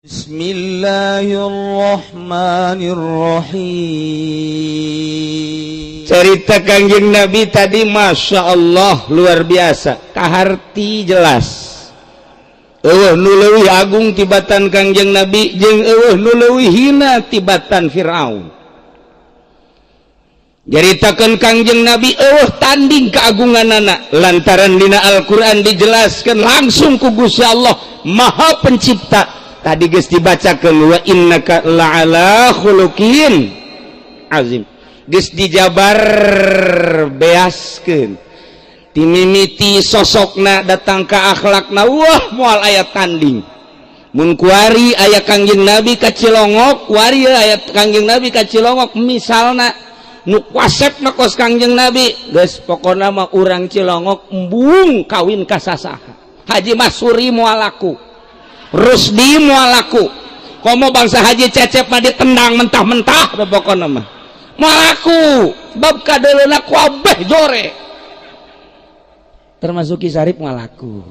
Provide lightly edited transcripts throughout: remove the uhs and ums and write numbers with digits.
Bismillahirrahmanirrahim. Cerita Kangjeng Nabi tadi Masya Allah luar biasa, kaharti jelas. Nu leuwih agung tibatan Kangjeng Nabi jeung nu leuwih hina tibatan Firaun. Jaritakeun Kangjeng Nabi tanding keagunganana lantaran dina Al-Qur'an dijelaskan langsung ku Gusti Allah Maha Pencipta. Tadi geus dibacakeun wa innaka la'ala khuluqin azim. Geus dijabar beaskeun ti mimiti sosokna datang ka akhlakna wah moal aya tanding. Mun kuari aya Kangjeng Nabi ka Cilongok, kuari aya Kangjeng Nabi ka Cilongok misalna nu kuasepna kos Kangjeng Nabi geus pokona mah urang Cilongok embung kawin ka sasaha. Haji Masuri moal laku, Rusdi moal laku, komo bangsa Haji Cecep mah ditendang mentah-mentah pokona mah moal laku sebab kadeuleuna kabeh jore termasuk Ki Sarip moal laku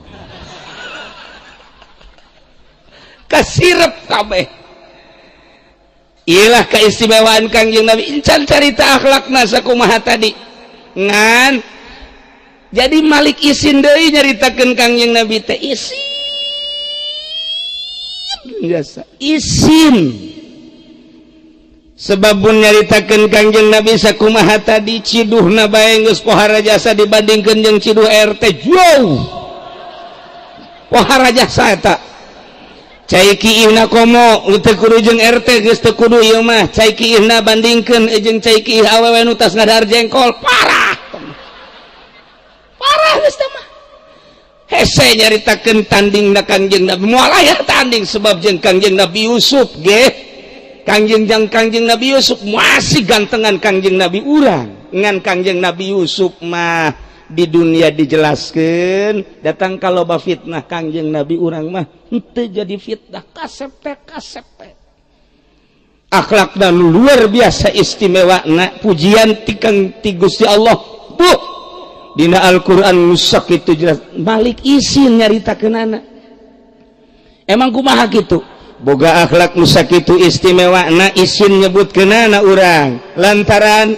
kasirep kabeh. Iyalah keistimewaan Kangjeng Nabi. Encan cerita akhlakna sakumaha tadi ngan jadi Malik Isin deui nyaritakeun Kangjeng Nabi teh isin biasa isin sebab mun nyaritakeun Kangjeng Nabi sakumaha tadi ciduhna bae geus pohara jasa dibandingkeun jeung ciduh RT jauh pohara jasa eta. Cai kiihna komo teu kudu jeung RT geus teu kudu ieu mah cai kiihna bandingkeun jeung cai kiih awewe nu tas ngadahar jengkol parah geus teh mah hese nyaritakeun tandingna Kangjeng Nabi moal aya tanding sebab jeung Kangjeng Nabi Yusuf ge Kangjeng Nabi Yusuf masih gantengan Kangjeng Nabi urang ngan Kangjeng Nabi Yusuf mah di dunia dijelaskan datang kalau fitnah Kangjeng Nabi urang mah henteu jadi fitnah kasep teh akhlakna luar biasa istimewana pujian ti Gusti Allah dina Al-Qur'an nusak itu jelas. Malik Isin nyaritakeunana emang kumaha kitu boga akhlak nusak itu istimewana Isin nyebutkeunana urang lantaran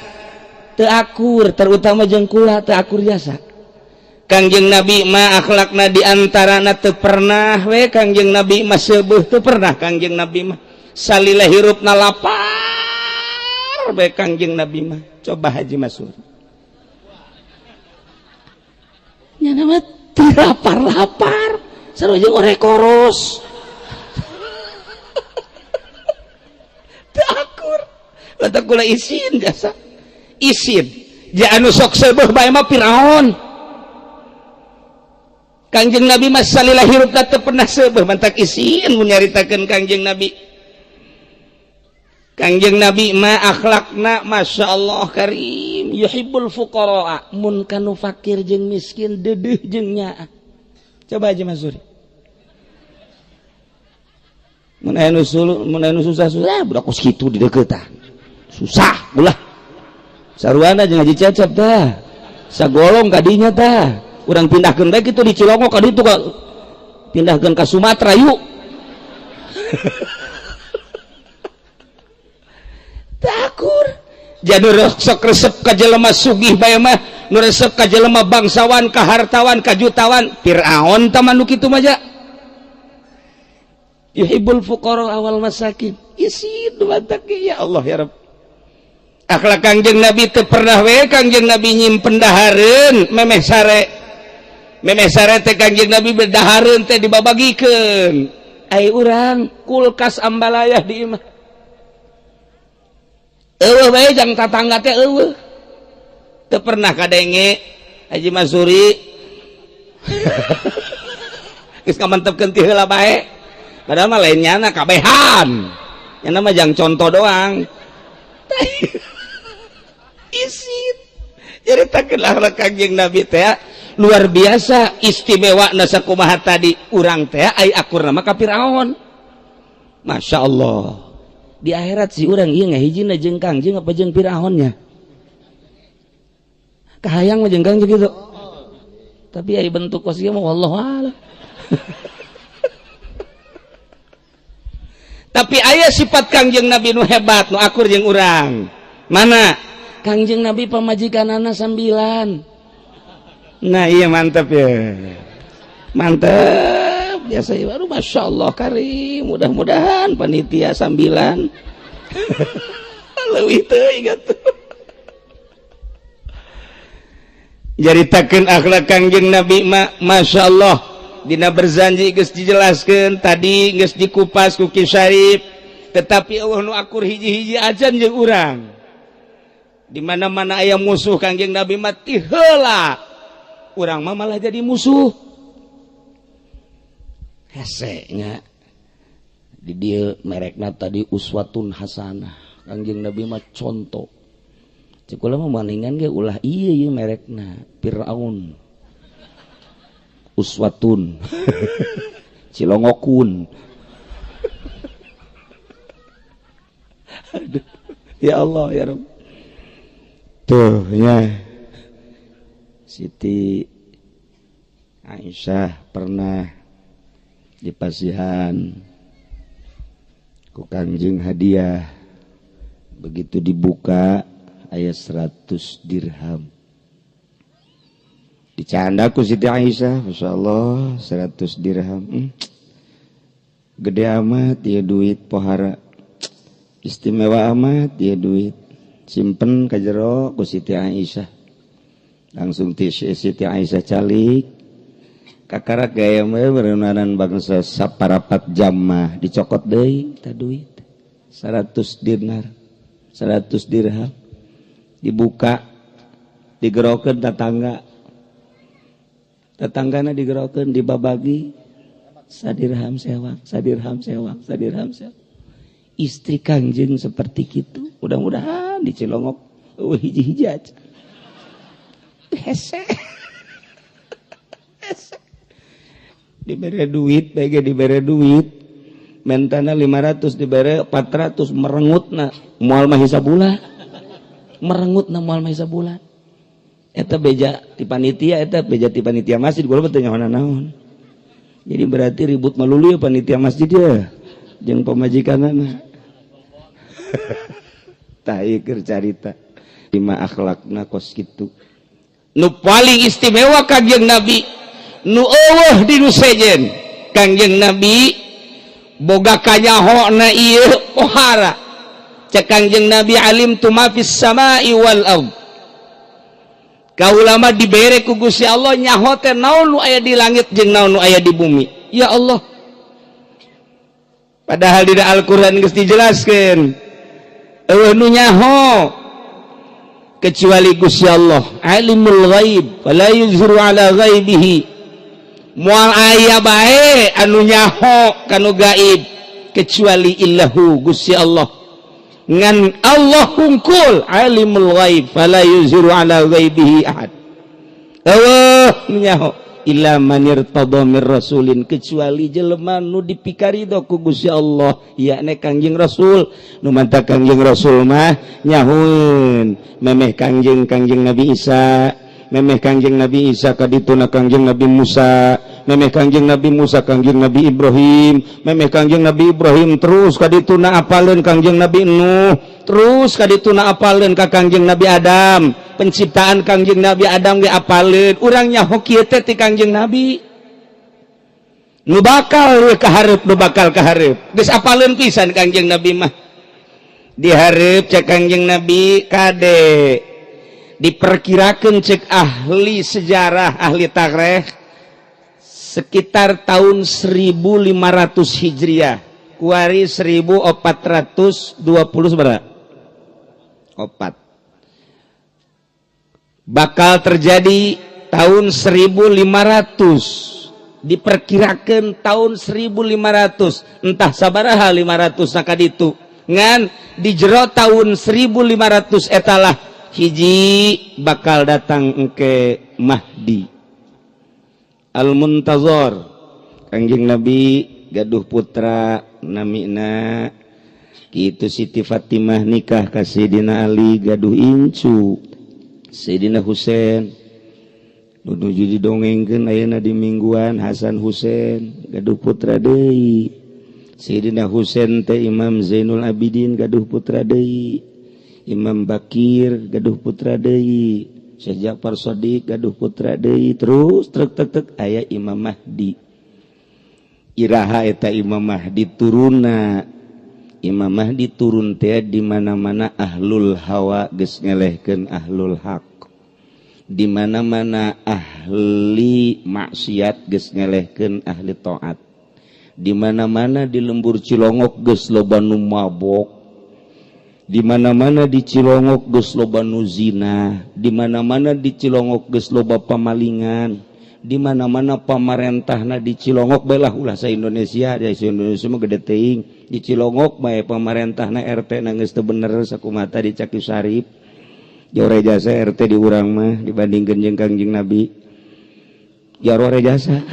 teu akur terutama jeung kula teu akur jasa. Kangjeng Nabi mah akhlakna diantarana teu pernah we Kangjeng Nabi mah seubeuh teu pernah Kangjeng Nabi mah salila hirupna lapar we Kangjeng Nabi mah. Coba Haji Masuri nya nama teu lapar-lapar sarua jeung orek koros teu akur lantaran kula Isin jasa Isin ja anu sok seubeuh bae mah Firaun. Kangjeng Nabi mah salila hirupna teu pernah seubeuh mantak Isin mun nyaritakeun Kangjeng Nabi. Kangjeng Nabi mah akhlakna Masya Allah karim yuhibbul fuqara mun kanu fakir jeung miskin deudeuh jeung nyaa. Coba aja Mas Suri mun aya nu susah budak kos kitu di deuketan susah ulah saruana jeung Haji Cecep tah sagolong kadinya tah urang pindahkeun bae kitu di Cilongok ka ditu ka pindahkeun ka Sumatera yuk takur jadi sok resep ka jelema sugih bae mah nu resep ka jelema bangsawan ka hartawan ka jutawan Firaun tah manu kitu mah ja yuhibbul fuqara wal masakin Isin mantak ya Allah ya Rabb. Akhlak Kangjeng Nabi teu pernah we Kangjeng Nabi nyimpen dahareun memeh sare teh Kangjeng Nabi berdahareun teh dibabagikeun ai urang kulkas ambalayah di imah eueuh bae jang tatangga teh eueuh teu pernah kadenge Haji Masuri geus kamantepkeun ti heula bae padahal mah lain nyana kabehan nyana mah jang contoh doang Isin ceritakeun akhlak Kangjeng Nabi teh luar biasa istimewa na sakumaha tadi urang teh ai akurna mah ka Firaun. Masya Allah di akhirat si urang ieu ngahijina jeung Kangjeng apa jeung Firaunnya kahayang mah jeung Kangjeng gitu tapi ai bentuk kos ieu mah wallahu a'lam tapi ayah sifat Kangjeng Nabi nu hebat nu akur jeung urang. Mana? Kangjeng Nabi pamajikanana 9. Nah iya mantap ya, mantap. Biasa ya baru Masya Allah karim, mudah-mudahan panitia 9 leuwih teuing atuh. Jaritakeun akhlak Kangjeng Nabi Masya Allah dina berzanji geus dijelaskeun tadi geus dikupas ku Ki Syarif, tetapi Allah nu akur hiji-hiji ajan jeung urang. Di mana-mana aya musuh Kangjeng Nabi mati heula. Urang mah malah jadi musuh. Hese nya. Di dieu merekna tadi uswatun hasanah. Kangjeng Nabi mah contoh. Cek ulah mah maningan ge ulah ieu merekna Firaun. Uswatun. Cilongokun. Aduh. Ya Allah ya Rabb. Tuh ya, Siti Aisyah pernah dipasihan ku Kangjeng hadiah, begitu dibuka aya 100 dirham. Dicanda ku Siti Aisyah, Masya Allah 100 dirham. Gede amat ya duit pohara, istimewa amat ya duit. Simpen ka jero ku Siti Aisyah. Langsung Siti Aisyah calik kakarak gaya mah berenang bangsa saparapat jam mah dicokot deui ta duit 100 dinar 100 dirham dibuka digerokeun tatanggana digerokeun dibabagi sadirham sewang istri Kangjeng seperti gitu. Mudah-mudahan di Cilongok hiji-hiji aja. Hese. Dibere duit, bege dibere duit. Mentana 500 dibere 400 merengutna moal mah hisabulan. Merengutna moal mah hisabulan. Eta beja ti panitia, eta beja ti panitia masjid kula teh nyaho naon. Jadi berarti ribut melulu ya panitia masjid ya. Jeung pamajikanana. Taikir carita lima akhlakna kos kitu. Nu paling istimewa Kangjeng Nabi nu eueuh di nu sejen Kangjeng Nabi boga kanyahona ieu pohara. Cek Kangjeng Nabi alim tu ma fis samai wal ard. Kaula mah dibere ku Gusti Allah nyaho teh naon nu aya di langit jeung naon nu aya di bumi. Ya Allah. Padahal di Al-Qur'an geus dijelaskeun nu nyaho kecuali Gusti Allah alimul ghaib fala yuzhiru ala ghaibihi moal aya bae anu nyaho kanu gaib kecuali illahu Gusti Allah ngan Allah hungkul alimul ghaib fala yuzhiru ala ghaibihi ahad nu nyaho illa man irtada mir rasulin kecuali jelema nu dipikaridho ku Gusti Allah yakni Kangjeng Rasul. Nu mantap Kangjeng Rasul mah nyahoeun memeh Kangjeng Nabi Isa, memeh Kangjeng Nabi Isa kadituna Kangjeng Nabi Musa, memeh Kangjeng Nabi Musa Kangjeng Nabi Ibrahim, memeh Kangjeng Nabi Ibrahim terus kadituna apaleun Kangjeng Nabi Nuh, terus kadituna apaleun ka Kangjeng Nabi Adam. Penciptaan Kangjeng Nabi Adam ge apaleun urang nyaho kieu teh ti Kangjeng Nabi nu bakal kahareup geus apaleun pisan Kangjeng Nabi mah dihareup cek Kangjeng Nabi kade diperkirakeun cek ahli sejarah ahli tarikh sekitar tahun 1500 Hijriah kuari 1420 sabaraha 4 bakal terjadi tahun 1500 diperkirakan tahun 1500 entah sabaraha 500 nakaditu ngan di jero tahun 1500 etalah hiji bakal datang engke Mahdi Al-Muntazor Kangjeng Nabi gaduh putra namina kitu Siti Fatimah nikah ka Sayyidina Ali gaduh incu Sayyidina Husain nuju didongengkeun ayeuna di mingguan Hasan Husain gaduh putra deui Sayyidina Husain teh Imam Zainul Abidin gaduh putra deui, Imam Bakir gaduh putra deui, Syekh Ja'far Shadiq gaduh putra deui, terus trek aya Imam Mahdi. Iraha eta Imam Mahdi turunna. Imam Mahdi turun teh di mana-mana ahlul hawa geus ngelehkeun ahlul haq. Di mana-mana ahli maksiat geus ngelehkeun ahli taat. Di mana-mana di lembur Cilongok geus loba nu mabok, di mana-mana di Cilongok geus loba nu zina, di mana-mana di Cilongok geus loba pamalingan, di mana-mana pamarentahna di Cilongok bae lah ulah sa Indonesia, di Indonesia mah gede teuing, di Cilongok bae pamarentahna RT na geus teu bener sakumaha di Caki Sarip. Jore jasa RT di urang mah dibandingkeun jeung Kangjeng Nabi. Jore jasa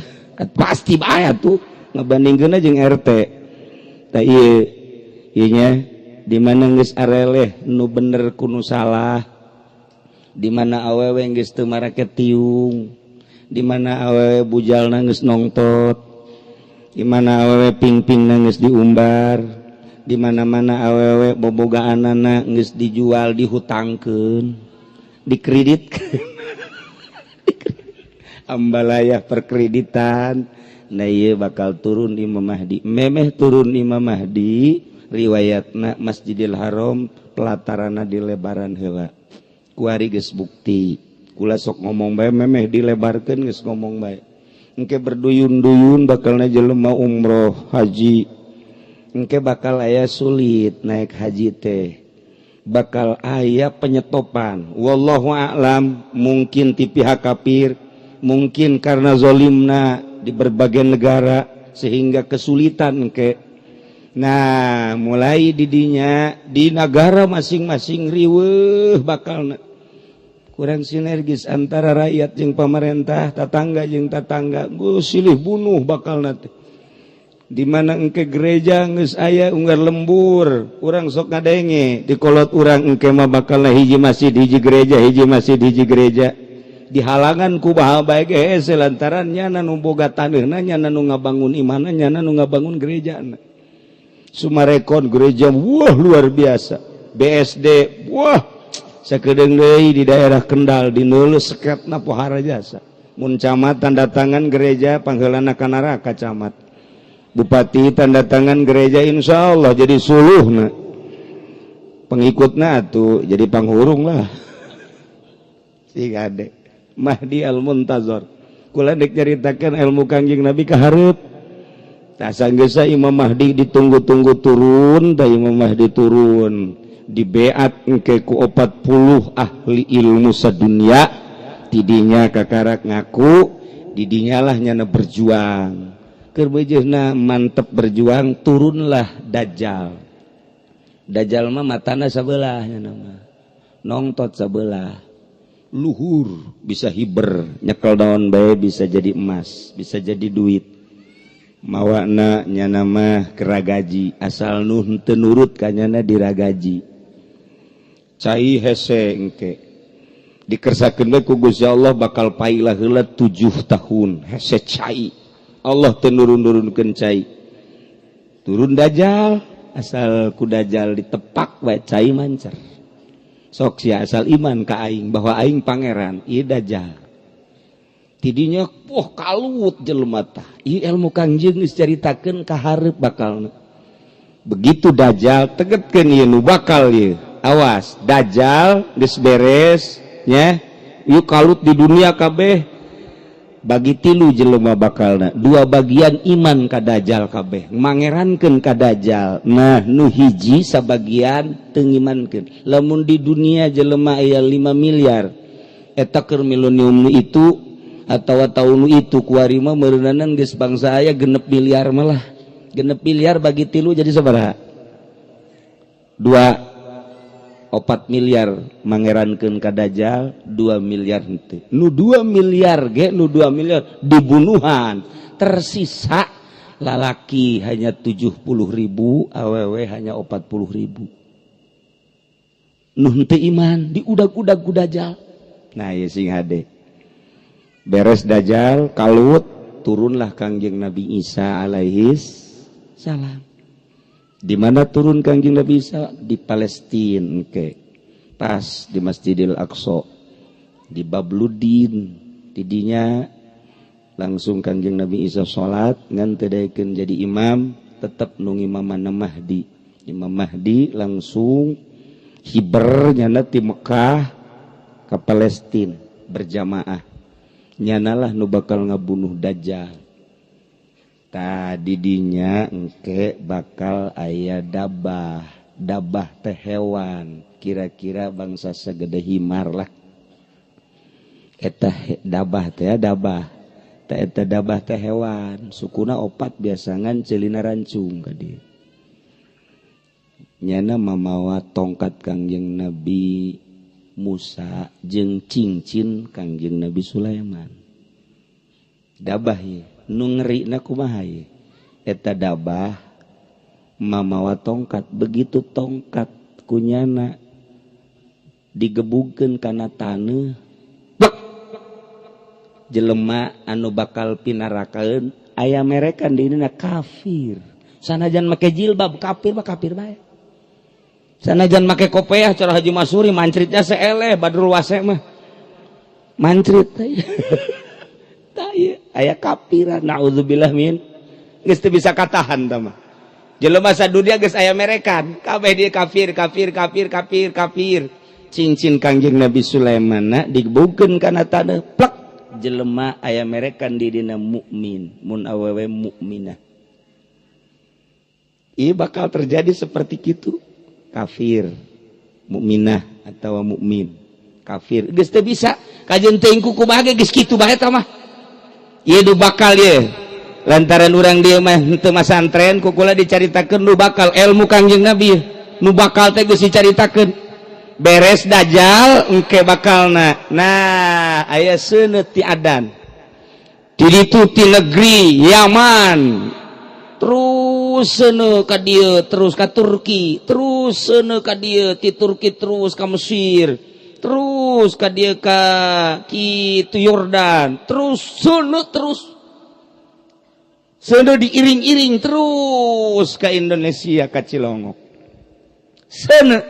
pasti bae tuh ngabandingkeun jeung RT. Tah ieu nya di mana geus areleh nu bener kudu salah, di mana awewe geus teu marake tiung, di mana awewe bujalna geus nongtot, di mana awewe ping-pingna geus diumbar, di mana-mana awewe bobogaanana geus dijual, dihutangkeun, dikreditkeun. Ambalayah perkreditan. Nah iya bakal turun Imam Mahdi. Memeh turun Imam Mahdi, riwayatna Masjidil Haram pelatarana dilebaran heula. Kuari geus bukti. Kula sok ngomong bae memeh dilebarkeun geus ngomong bae. Engke berduyun-duyun bakalna jelema umroh haji. Engke bakal aya sulit naik haji teh. Bakal aya penyetopan. Wallahu a'lam, mungkin ti pihak kafir, mungkin karena zolimna di berbagai negara sehingga kesulitan ke. Nah mulai didinya di negara masing-masing riweuh bakal kurang sinergis antara rakyat jeung pemerintah, tetangga jeung tetangga, silih bunuh bakal nanti. Di mana engke gereja geus aya unggar lembur, urang sok ngadenge di kolot urang engke mah bakal hiji masjid hiji gereja, hiji masjid hiji gereja. Dihalangan ku baha bae ge lantaran nya nu boga taneuna, nya nu ngabangun imanna, nya nu ngabangun gerejana. Sumarekon gereja wah luar biasa. BSD wah sakedeung deui di daerah Kendal di Neuleuh seketna pohara jasa. Mun camat tanda tangan gereja pangheulana ka neraka camat. Bupati tanda tangan gereja insyaallah jadi suluhna. Pengikutna atuh jadi panghurung lah. Si gade Mahdi al-Muntazar. Kula dek nyaritakeun ilmu Kangjeng Nabi ka hareup. Tah sanggeus Imam Mahdi ditunggu-tunggu turun, tah Imam Mahdi turun. Dibeat engke ku 40 ahli ilmu sadunya. Tidinya kakarak ngaku, didinyalah nyana berjuang. Keur beujeuhna mantep berjuang, turunlah Dajjal. Dajjal mah matana sabelah nyana mah. Nongtot sabelah. Luhur bisa hiber, nyekel daun bae bisa jadi emas, bisa jadi duit. Mawana nyana mah keragaji, asal nu teu nurut ka nyana diragaji. Cai hese engke dikersakeun bae ku Gusti Allah bakal pailah heula 7 tahun hese cai. Allah teu nurun-nurunkeun cai. Turun Dajjal, asal ku Dajjal ditepak bae cai mancer. Sok sia asal iman ka aing bahwa aing pangeran, ieu Dajjal. Tidinya wah kalut jelema tah. Ieu ilmu Kangjeng geus caritakeun ka hareup bakalna. Begitu Dajjal tegetkeun ieu nu bakal ieu. Awas, Dajjal geus beres nya. Ieu kalut di dunia kabeh. Bagi 3 jelema bakalna, 2 bagian iman ka Dajjal kabeh, mangerankeun ka Dajjal. Nah nu hiji sabagian teu ngimankeun. Lamun di dunia jelema aya 5 miliar eta keur milenium nu itu atawa tahun nu itu kuari mah meureunanan geus bangsa aya 6 miliar malah. 6 miliar bagi 3 jadi sabaraha? 4 miliar mangerankeun ka Dajjal, 2 miliar henteu. Nu 2 miliar ge, nu 2 miliar dibunuhan. Tersisa lalaki hanya 70.000, awewe hanya 40.000. Nu henteu iman diudag-udag ku Dajjal. Nah, ieu sing hade. Beres Dajjal kalut, turunlah Kangjeng Nabi Isa alaihis salam. Di mana turun Kangjeng Nabi Isa? Di Palestina. Pas di Masjidil Aqsa, di Babludin, tidinya langsung Kangjeng Nabi Isa salat ngan tedaikeun jadi imam, tetap nung imamanna Mahdi. Imam Mahdi langsung hiber nyana ti Mekah ke Palestina berjamaah. Nyanalah nu bakal ngabunuh Dajjal. Tadi dinya engke bakal aya dabah teh hewan, kira-kira bangsa segede himar lah. Eta dabah teh eta dabah teh hewan, sukuna opat biasangan celina rancung ka dieu. Nyana mamawa tongkat Kangjeng Nabi Musa jeung cincin Kangjeng Nabi Sulaiman. Dabah ye nu ngerina kumaha ye? Eta dabah mamawa tongkat, begitu tongkat kunyana digebugkeun kana taneuh, jelema anu bakal pinarakaeun aya merekan di dina kafir. Sanajan make jilbab kafir mah kafir bae. Sanajan make kopiah cara Haji Masuri mancritnya seeleh Badrul Wase mah mancrit aya kafiran, naudzubillah min, geus teu bisa katahan tah mah. Jelema sadunya geus aya merekan, kabeh dia kafir. Cincin Kangjeng Nabi Sulaiman digebugkeun kana taneuh, plek, jelema aya merekan di dina mukmin, mun awewe mukminah. Ieu bakal terjadi seperti kitu, kafir, mukminah atawa mukmin, kafir. Geus teu bisa, kajeun teuing kumaha ge geus kitu bae tah mah. Ieu nu bakal ye lantaran urang dieu mah teu masantren kukula dicaritakeun nu bakal ilmu Kangjeng Nabi nu bakal teh geus dicaritakeun beres Dajjal engke bakalna. Nah aya seuneut ti adan di ditu ti negeri Yaman, terus seuneu ka dieu, terus ka Turki, terus seuneu ka dieu, ti Turki terus ka Mesir, terus ka dieu ka kitu Yordan, terus seuneu diiring-iring terus ka Indonesia ka Cilongok. Seuneu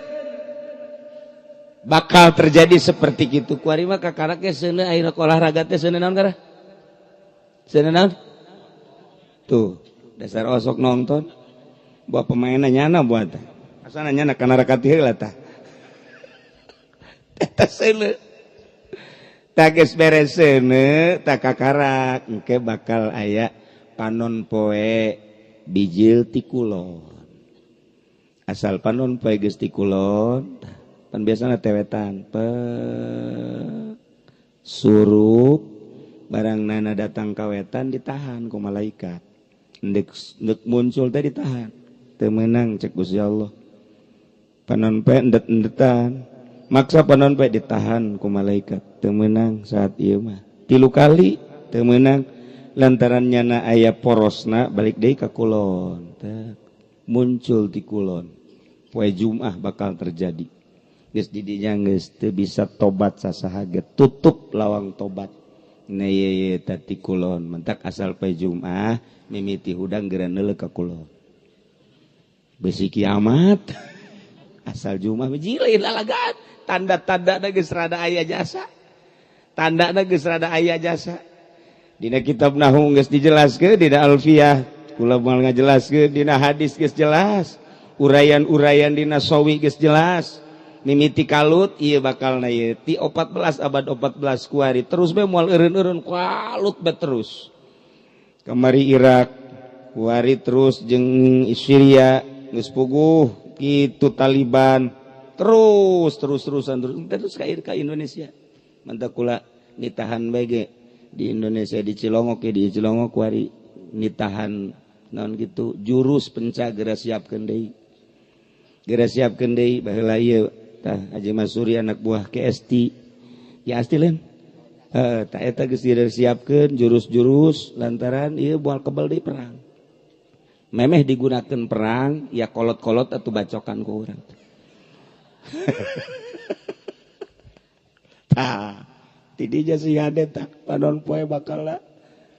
bakal terjadi seperti kitu. Kuari mah kakarak ge seuneu aya olahraga teh seuneu naon gara? Seuneu naon? Tuh, dasar osok nonton. Buat pemainna nyana buat. Asana nyana kana rakati heula tah. Eta seuneu. Tak geus beres seuneu, tak kakarak engke bakal aya panon poe bijil ti kulon. Asal panon poe geus ti kulon, pan biasana tewetan surup barang nana datang kawetan ditahan ku malaikat. Ndek muncul teh ditahan. Teu meunang cek Gusti Allah. Panon poe endet-endetan. Maksa panon poe ditahan ku malaikat. Teu meunang saat ieu mah. 3 kali teu meunang lantaran nyana aya porosna balik deui ka kulon. Muncul di kulon. Poe Jumat bakal terjadi. Geus di dinya geus teu bisa tobat sasaha ge, tutup lawang tobat. Na ye tati kulon mentak asal poe Jumat mimiti hudang geura neuleuh ka kulon. Besi kiamat asal Jumat jilid lalagaan. Tanda-tandana geus rada aya jasa. Tandana geus rada aya jasa. Dina kitab nahwu geus dijelaskeun, dina alfiyah kula moal ngajelaskeun, dina hadis geus jelas, urayan-urayan dina sawi geus jelas. Mimiti kalut ieu bakalna ieu ti 14 abad 14 kuari terus bae moal eureun-eureun kalut bae terus. Kamari Irak kuari terus jeung Syria geus puguh kitu Taliban terusan ka Indonesia. Mantap kula nitahan bae ge di Indonesia di Cilongok ya, di Cilongok kuari nitahan naon gitu jurus penca geura siapkeun deui. Geura siapkeun deui baheula ieu tah Haji Masuri anak buah KST. Ya asti lain. Tah eta geus disiapkeun jurus-jurus lantaran ieu moal kebal deui perang. Memeh digunakeun perang ya kolot-kolot atuh bacokan ku urang. Tah tidinya si hade tak panon poe bakal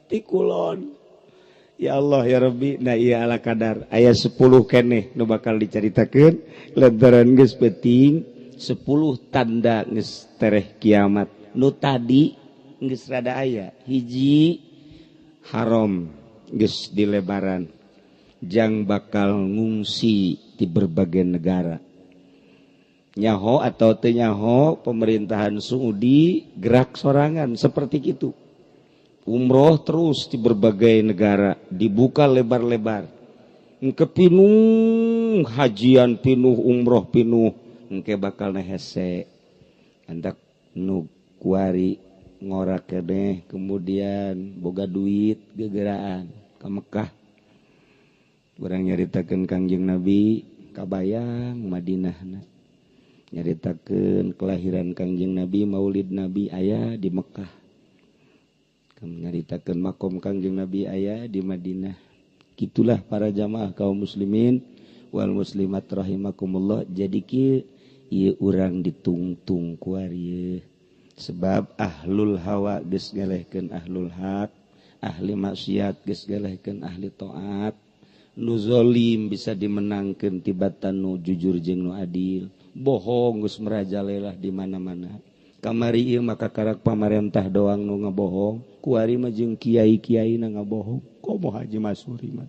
ti kulon. Ya Allah ya Rabbi, nah iya ala kadar aya 10 keneh nu bakal dicaritakeun lantaran geus penting 10 tanda geus tereh kiamat. Nu tadi geus rada aya, hiji haram geus di lebaran, jang bakal ngungsi di berbagai negara. Nyaho atau teu nyaho pemerintahan Saudi gerak sorangan seperti itu. Umroh terus di berbagai negara dibuka lebar-lebar. Engke pinuh hajian pinuh umroh pinuh engke bakal hese. Antak nu kuari ngorak keneh kemudian boga duit gegeraan ka Mekah. Urang nyaritakeun Kangjeng Nabi kabayang Madinahna. Nyaritakeun kelahiran Kangjeng Nabi, maulid Nabi aya di Mekah. Nyaritakeun makom Kangjeng Nabi aya di Madinah. Gitulah para jamaah kaum muslimin wal muslimat rahimakumullah. Jadi kieu ieu urang ditungtung ku ari sebab ahlul hawa geus ngelehkeun ahlul haq, ahli maksiat geus ngelehkeun ahli taat. Nu zalim bisa dimenangkeun tibatan nu jujur jeung nu adil. Bohong geus merajalela di mana-mana. Kamari ieu maka karak pamarentah doang nu ngabohong, kuari mah jeung kiai-kiai na ngabohong. Komo Haji Masuri mah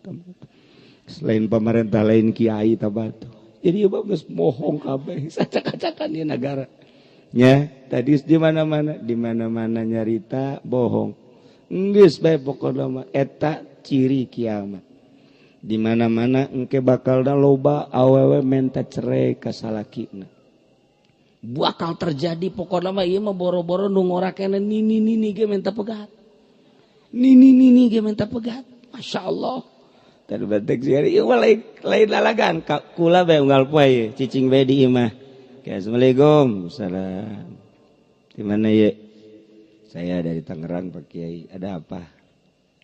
selain pamarentah lain kiai tabatu. Jadi ieu geus bohong kabeh, sacak-acakan ieu negara. Nya, tadi di mana-mana nyarita bohong. Geus bae pokona mah eta ciri kiamat. Di mana-mana engke bakalna loba awewe menta cerai ka salakina. Bakal terjadi pokoknya mah ieu mah boro-boro nu ngorakeun nini ge minta pegat. Nini ge minta pegat. Masyaallah. Tadi batek sih ieu mah lain lalagan kula bae unggal poe cicing bae di imah. Assalamualaikum. Salam. Di mana ye? Saya dari Tangerang Pak Kiai. Ada apa?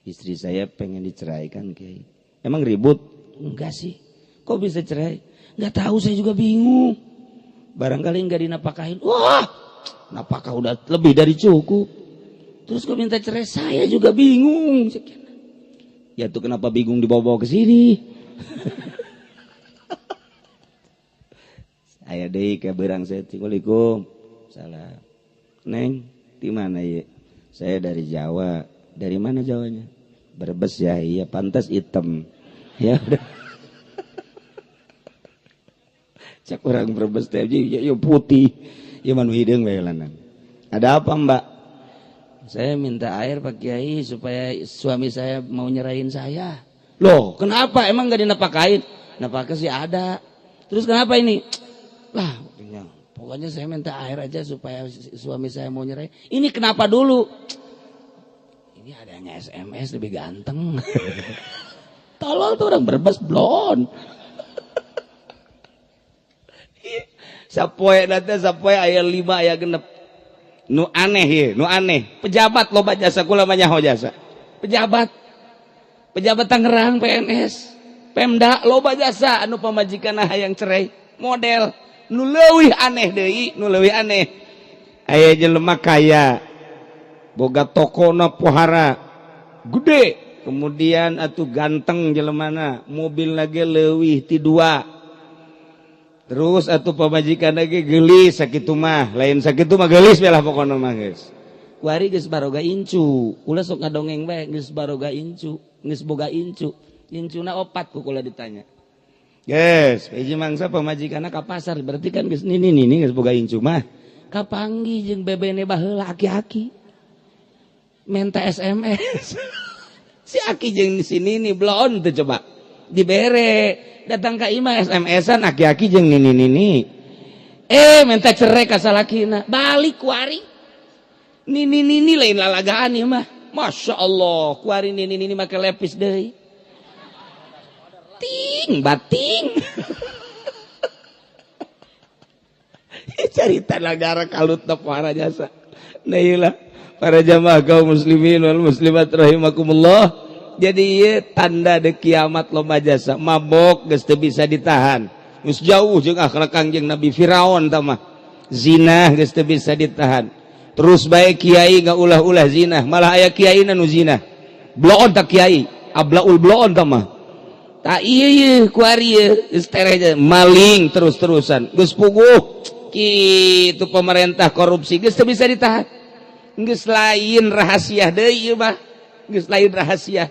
Istri saya pengen diceraikan Kiai. Emang ribut? Enggak sih. Kok bisa cerai? Enggak tahu, saya juga bingung. Barangkali enggak dinapakahin. Wah, napakah udah lebih dari cukup. Terus kok minta cerai? Saya juga bingung. Ya tuh kenapa bingung dibawa-bawa ke sini? Saya deh ke berang saya. Assalamualaikum. Salam. Neng, di mana ya? Saya dari Jawa. Dari mana Jawanya? Brebes ya. Iya, pantas hitam. Ya udah. Cak orang Brebes teh ya putih. Ya manu hideung bae lanang. Ada apa, Mbak? Saya minta air Pak Kiai supaya suami saya mau nyerahin saya. Loh, kenapa? Emang enggak dinapakain? Napakah sih ada. Terus kenapa ini? Lah, pokoknya saya minta air aja supaya suami saya mau nyerahin. Ini kenapa dulu? Ini adanya SMS lebih ganteng. Tolol tuh orang Brebes blon. Sapoe nanti sapoe aya 5 aya 6. Nu aneh ya, nu aneh. Pejabat loba jasa kula mah nyaho jasa. Pejabat Tangerang PNS, Pemda loba jasa anu pamajikanna hayang cerai. Model nu leuwih aneh deui, nu leuwih aneh. Aya jelema kaya, boga tokona pohara gede, kemudian atuh ganteng jelemana, mobil lagi leuwih ti 2. Terus atuh pamajikan lagi gelis sakitu mah, lain sakitu mah gelis belah pokona mah geus. Kuari geus baroga incu, ulah sok ngadongeng bae geus baroga incu, geus boga incu. Incuna 4 ku kula ditanya. Geus, hiji mangsa pamajikanna ka pasar, berarti kan geus nini geus boga incu mah. Kapanggi jeung bebene baheula aki-aki. Menta SMS. Si aki jeung si nini blon teu coba. Dibere. Datang ke imah SMS-an aki-aki jeung nini. Minta cerai ka salakina. Balik kuari. Nini lain lalagaan ieu mah. Masya Allah, kuari nini make lepis deui. Ting bating. Cerita negara kalutna para jasa. Nah iyalah para jamaah kaum muslimin wal muslimat rahimakumullah. Jadi ieu tanda de kiamat loba jasa. Mabok geus teu bisa ditahan. Geus jauh jeung akhlak Kangjeng Nabi Firaun tah mah. Zina geus teu bisa ditahan. Terus bae kiai ngaulah-ulah zina, malah aya kiaina nu zina. Bloon tak kiai. ablaul bloon mah tak iya ku ari maling terus-terusan geus puguh kitu pemerintah korupsi geus teu bisa ditahan geus lain rahasia deui ieu mah geus lain rahasia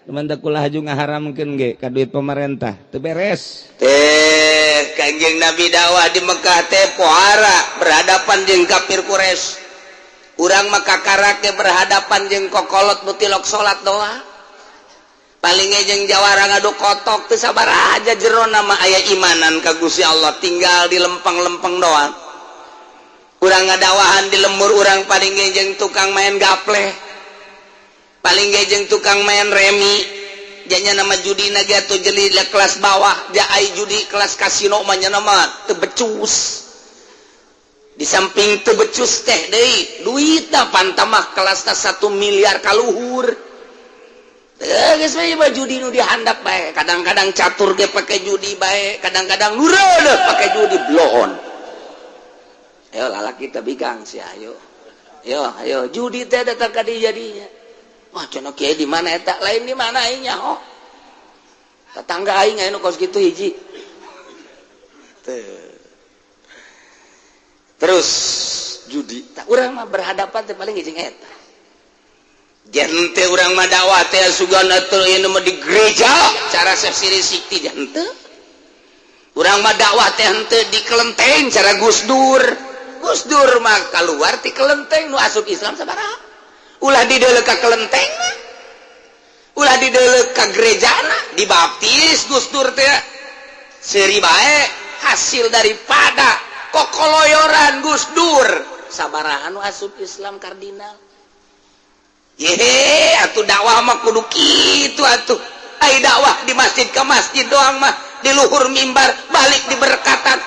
mantap kulah haju ngaharamkeun ge ka duit pemerintah teu beres teh Kanjeng Nabi dakwah di Mekah teh pohara berhadapan jeung kafir Quraisy urang mah kakarake berhadapan jeung kokolot mutilok salat doa paling jeung jawara ngadu kotok teu sabaraha aja jero nama aya imanan ka Gusti Allah tinggal di lempeng-lempeng doang urang ngadawahan di lembur urang paling jeung tukang main gapleh paling jeung tukang main remi janya nama judi na atuh jeli kelas bawah ja ai judi kelas kasino mah nya nama teu becus di samping teu becus teh deui duitna pantamah kelasna 1 miliar kaluhur geus mah judi nu dihandap bae kadang-kadang catur ge pake judi bae kadang-kadang lureuh pake judi bloon ayo lalaki teh bigang sih ayo judi teh datang ka dieu jadinya wah cenah kieu di mana eta lain di mana aing nya oh tetangga aing aya nu kos kitu hiji terus judi tak urang mah berhadapan teh paling jeung eta jante urang mah dakwah teh sugana teu ieu mah di gereja cara siri sikti jante urang mah dakwah teh henteu di kelenteng cara Gus Dur mah kaluar ti kelenteng nu asup Islam sabaraha ulah dideuleuh ka kelenteng ulah dideuleuh ka gerejana dibaptis Gus Dur teh seuri bae hasil daripada kokoloyoran Gus Dur sabaraha nu asup Islam kardinal yehe atuh dakwah mah kudu kitu atuh ai dakwah di masjid ke masjid doang mah di luhur mimbar balik di berkatan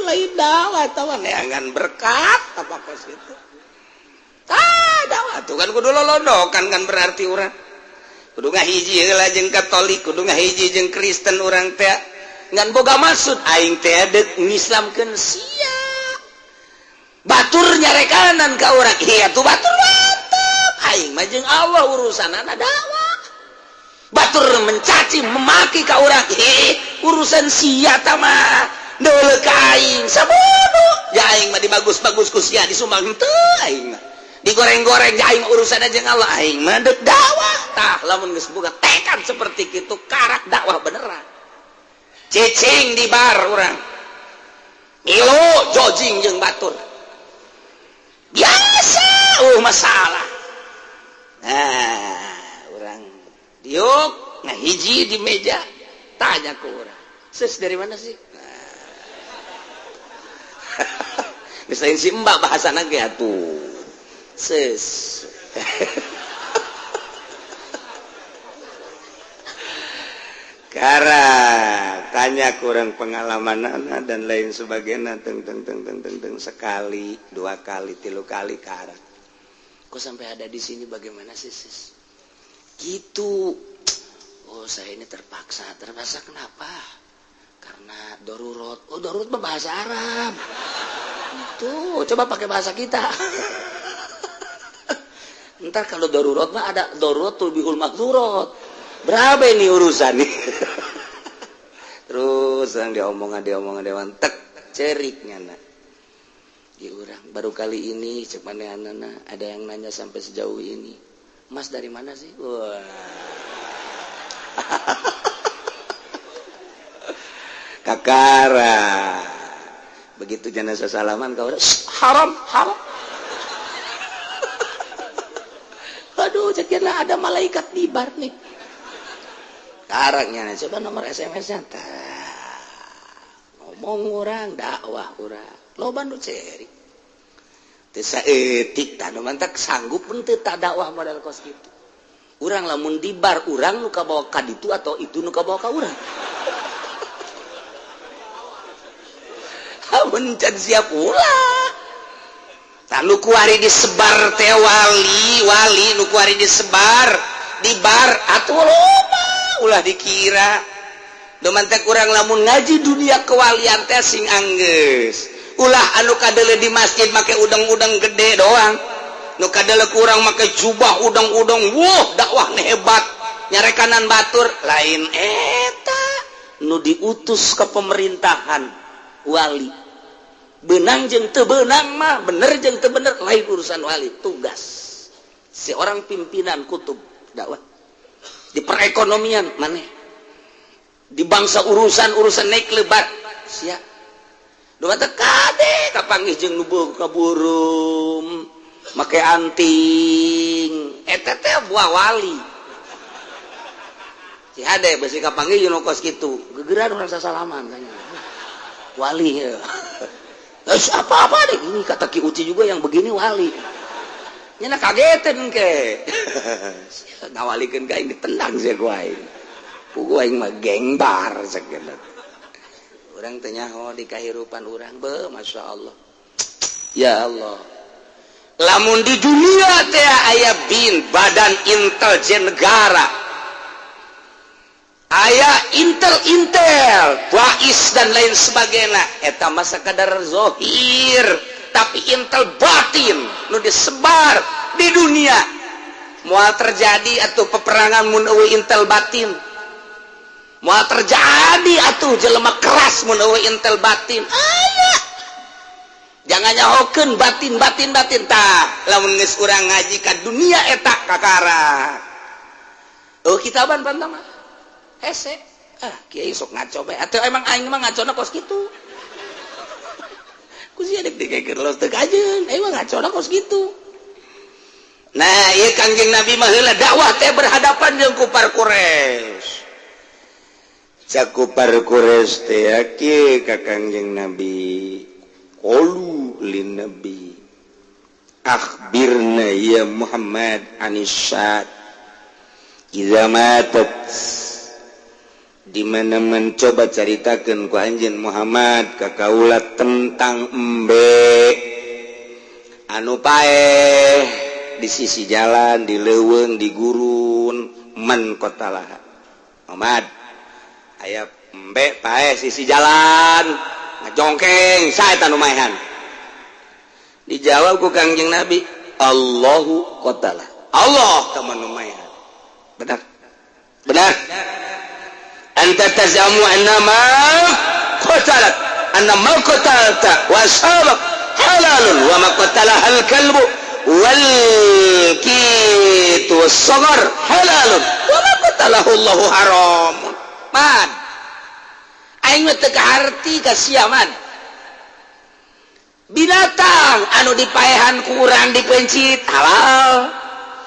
lain dakwah tawan neangan berkat apa situ dakwah tuh kan kudu lolondokan kan berarti urang kudu ngahiji heula jeung Katolik kudu ngahiji jeung Kristen urang teh ngan boga maksud aing teh deuk ngislamkeun sia batur nyarekanan ka urang iya tuh batur mantap aing mah jeung Allah urusanana dakwah batur mencaci memaki ka urang urusan sia tah mah deuleuh ka aing sabodo ya aing mah dibagus-bagus ku sia disumbang teu aing mah digoreng-goreng ya aing urusanna jeung Allah aing mah deuk dakwah tah lamun geus boga tekad seperti kitu karak dakwah beneran cicing di bar urang ilo jojing jeung batur biasa masalah urang diuk ngahiji di meja tanya ke urang sis dari mana sih misalnya si mbak bahasana ge atuh sis karena tanya kurang pengalaman dan lain sebagainya teng sekali 2 kali 3 kali karat kok sampai ada di sini bagaimana sih sis gitu oh saya ini terpaksa kenapa karena darurat darurat bahasa Arab tuh coba pakai bahasa kita ntar kalau darurat mah ada darurat bihul makzurat berapa ini urusan nih terus yang diomongan dewan tek ceriknya nak di urang baru kali ini cek manehna ada yang nanya sampai sejauh ini mas dari mana sih wah kakara begitu jenazah salaman kau haram aduh cekirlah ada malaikat di bar nih karaknya coba nomor SMS-nya ngomong orang dakwah orang lo bantu ceri tesa etik tak mantak sanggup pun tak dakwah modal kos gitu orang lamun di bar orang nuka bawa kaditu atau itu nuka bawa ka orang hamun can siap pula tak nuku hari disebar teh wali nuku hari disebar di bar atau loba ulah dikira domantek kurang lamun ngaji dunia kewalian teh sing anggeus ulah anu kadele di masjid make udang-udang gede doang nu kadale kurang make jubah udang-udang dakwah hebat nyarekanan batur lain eta nu diutus ke pemerintahan wali benang jeung teu benang mah bener jeung teu bener lain urusan wali tugas seorang pimpinan kutub dakwah di perekonomian maneh di bangsa urusan naik lebat sia dua teh kade kapanggih jeung nu kaburum make anting eta teh buah wali si hade besi kapanggih jeung kos kitu gegeran urang sasalaman kanya wali ya apa deh ini kata Ki Uci juga yang begini wali nyana kagetin ke ngawalikeun ka aing ditendang sia ku aing ku aing mah gengbar sakeuna urang teh nyaho di kahirupan urang be masyaallah ya Allah lamun di dunia teh aya bin badan intelijen negara aya intel bais dan lain sebagainya eta mah sakadar zahir tapi intel batin nu disebar di dunia moal terjadi atuh peperangan mun eueuh intel batin moal terjadi atuh jelema keras mun eueuh intel batin aya jangan nyahokeun batin tah lamun geus urang ngaji ka dunia eta kakara kitaban pantama hese kiai sok ngaco bae atuh emang aing mah ngacona kos kitu ku sia dek dikekeun los teu kajeun aing mah ngacona kos kitu nah ieu Kangjeng Nabi mah heula dakwah teh berhadapan jeung kufar Quraisy cakupar Quraisy teh ake ka Kangjeng Nabi qalu lin nabi akhbirna ya Muhammad anisat idza matat di mana mencoba ceritakan ku anjeun Muhammad ka kaula tentang embe anu paeh di sisi jalan di leuweung di gurun man qatalah Muhammad aya embe paeh sisi jalan ngajongkeng saeta nu maehan dijawab ku Kangjeng Nabi Allahu qatalah Allah ka nu maehan benar anta tazamu annama qatalta wa sabaq halalun wa ma qatalaha al-kalbu wal kitu was-saghar halalun wa ma qatalahu Allahu haramun man aing mah teu kaharti ka sia man binatang anu dipaehan ku urang dipencit halal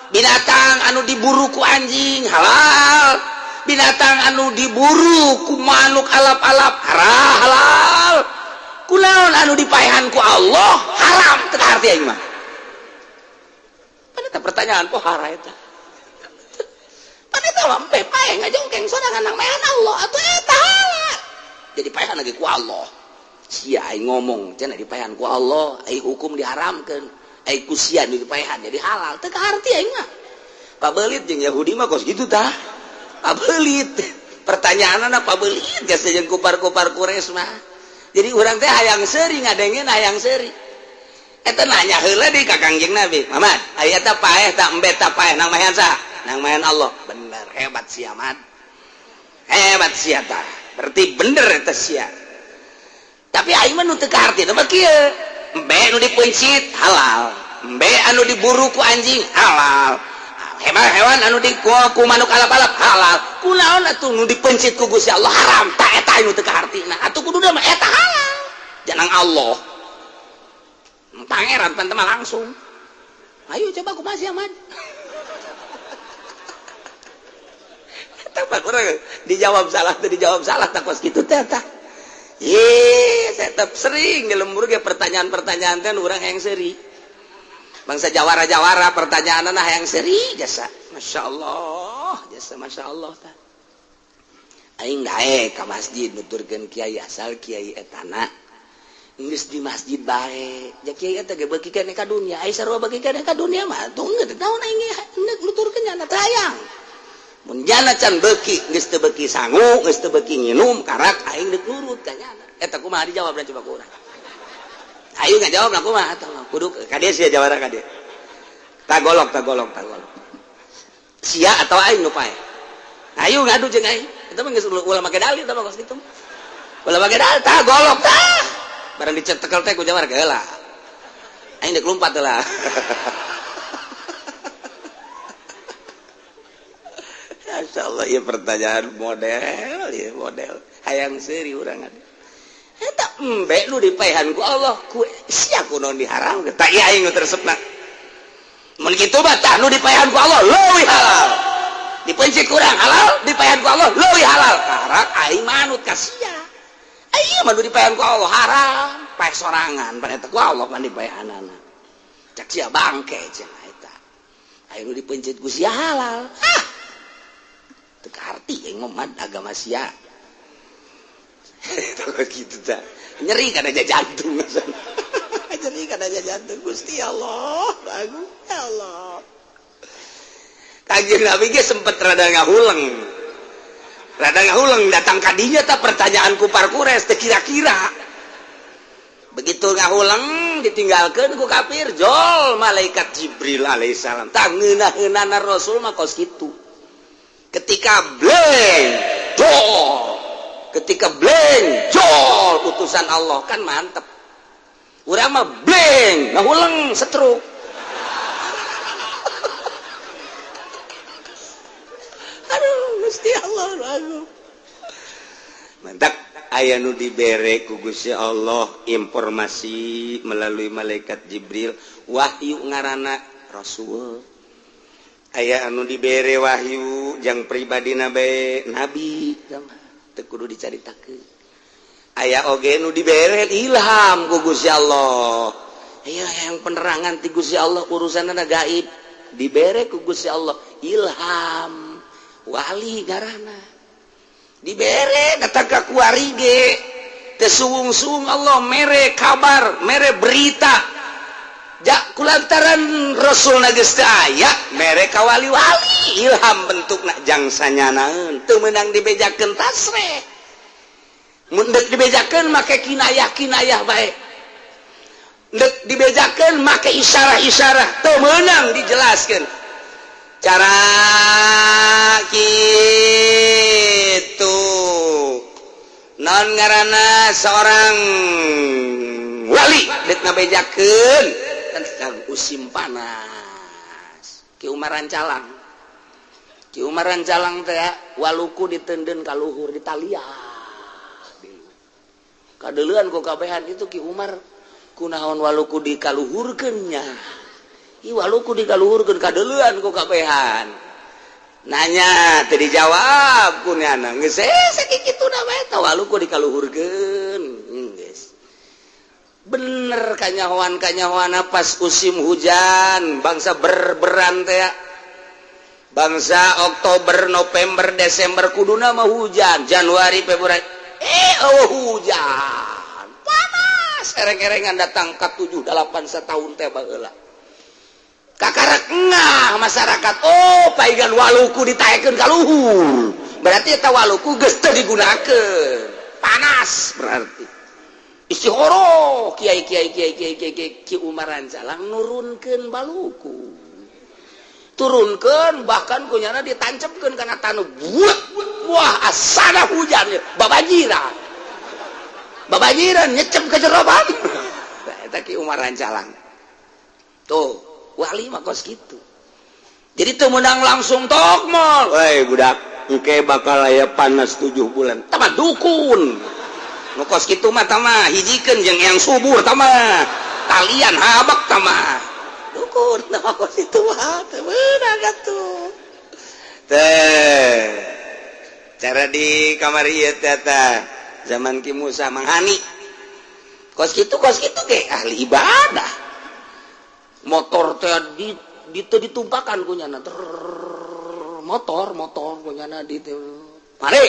binatang anu diburu ku anjing halal binatang anu diburu ku manuk alap-alap halal kunaon anu dipaehan ku Allah haram teu arti aing mah paneta pertanyaan pohara eta paneta mah empe paeh ngajongkeng sorangan nang maehan Allah atuh eta halal jadi paehan lagi ku Allah sia aing ngomong cenah dipaehan ku Allah ai hukum diharamkeun ai ku sia dipaehan jadi halal teu arti aing mah pabelit jeung Yahudi mah kos kitu tah pabelit pertanyaanna pabelit geus jeung kupar-kupar Quraisy mah jadi urang teh hayang seuri ngadengeun hayang seuri eta nanya heula di ka Kangjeng Nabi Muhammad aya teh paeh tak embe tak paeh nang maehan saha nang maehan Allah bener hebat sia man hebat sia tah berarti bener eta sia tapi aing mah nu teu kaharti mah kieu embe nu dipencit halal embe anu diburu ku anjing halal hewan anu ku manuk alap-alap halal kunaon atuh nu dipencit ku Gusti Allah haram tak eta anu teu kahartina atuh kuduna mah eta halal janang Allah pangeran pan mah langsung ayo coba kumaha sia man eta mah urang dijawab salah tak kos kitu teh tah saya tetap sering ngelembur ge pertanyaan-pertanyaan teh urang hayang seuri bangsa jawara-jawara pertanyaanna hayang seuri jasa masyaallah jasa masyaallah tah aing daek ka masjid nuturkeun kiai asal kiai etana geus di masjid bae ja kiai eta ge beuki keneh ka dunya ai sarua beuki keneh ka dunya mah tong teu naon aing hendak nuturkeun nya teh hayang mun jana can beuki geus teu beuki sangu geus teu beuki nginum karak aing deuk nurut ka nya eta kumaha dijawabna coba ku urang ayo ngajawab lah kumaha atuh kudu ka dieu sia jawara ka dieu tagolok sia atau aing nu pae ayo ngadu jeung aing eta mah geus ulah make dalil eta mah kos kitu ulah make dalil tagolok tah barang dicetekel teh ku jawar geula aing deuk lumpat heula Masyaallah ieu pertanyaan model hayang seuri urang ade eta embe nu dipaehan ku Allah ku sia kunaon diharam tah ieu aing nu tersepna mun kitu mah tah nu dipaehan ku Allah leuwih halal dipencet kurang halal dipaehan ku Allah leuwih halal karak aing manut ka sia ieu mah nu dipaehan ku Allah haram pae sorangan pan eta ku Allah pan dipaehanana cak sia bangke cenah eta aya nu dipencet ku sia halal teu karti aing mah agama sia eta kitu tah nyeri kana jantung nyeri kana jantung Gusti Allah bagus ya Allah Kanjeng Nabi ge sempet rada ngahuleng datang kadinya tak pertanyaan kupar Quraisy teh kira-kira begitu ngahuleng ditinggalkeun ku kafir jol malaikat Jibril alaihissalam tah ngeunah-ngeunana Rasul mah kos kitu ketika bleng jol utusan Allah kan mantep urang mah bleng ngahuleng setruk aduh Gusti Allah aduh mantap aya nu dibere ku Gusti Allah informasi melalui malaikat Jibril wahyu ngaranna Rasul aya anu dibere wahyu jang pribadina bae nabi teu kudu dicaritakeun aya oge nu dibere ilham ku Gusti Allah aya yang penerangan ti Gusti Allah urusanna gaib dibere ku Gusti Allah ilham wali garana dibere datang ku warige teu suwung-suwung Allah mere kabar mere berita jak kulantaran Rasul geus teu aya mere ka wali-wali ilham bentukna jang sanyanaeun teu meunang dibejakeun tasreh mun deuk dibejakeun make kinayah-kinayah bae deuk dibejakeun make isyarah-isyarah teu meunang dijelaskeun cara kitu naon ngaranna seorang wali deuk ngabejakeun kan usim panas Ki Umar Rancalang teh waluku diteundeun ka luhur di talia kadeuleun ku kabehan itu Ki Umar kunaon waluku dikaluhurkeun nya ieu waluku dikaluhurkeun kadeuleun ku kabehan nanya teu dijawab ku nyana geus sakituna bae tah waluku dikaluhurkeun geus bener kanyahoan pas musim hujan bangsa berberan teh bangsa Oktober November Desember kuduna mah hujan Januari Februari hujan panas ereng-erengan datang ka 7-8 setahun teh baheula kakarak ngah masyarakat paegan waluku ditaekeun ka luhur berarti eta waluku geus teu digunakeun panas berarti istihoro kiai Ki Umar Rancalang nurunkeun baluku turunkeun bahkan kunyana ditancepkeun kana tanu wah asana hujan babajiran nyecep ke jero ban eta Ki Umar Rancalang tuh wali mah kos kitu jadi teu meunang langsung tokmol budak engke bakal aya panas 7 bulan tah dukun ngokos kitu mah tama hijikeun jeung yang subur tama talian habak tama dukun tama kos kitu mah teu beunang atuh teh cara di kamar ieu teh zaman Ki Musa Manghani kos kitu ge ahli ibadah motor teh ditumpakan kunyana motor kunyana di mari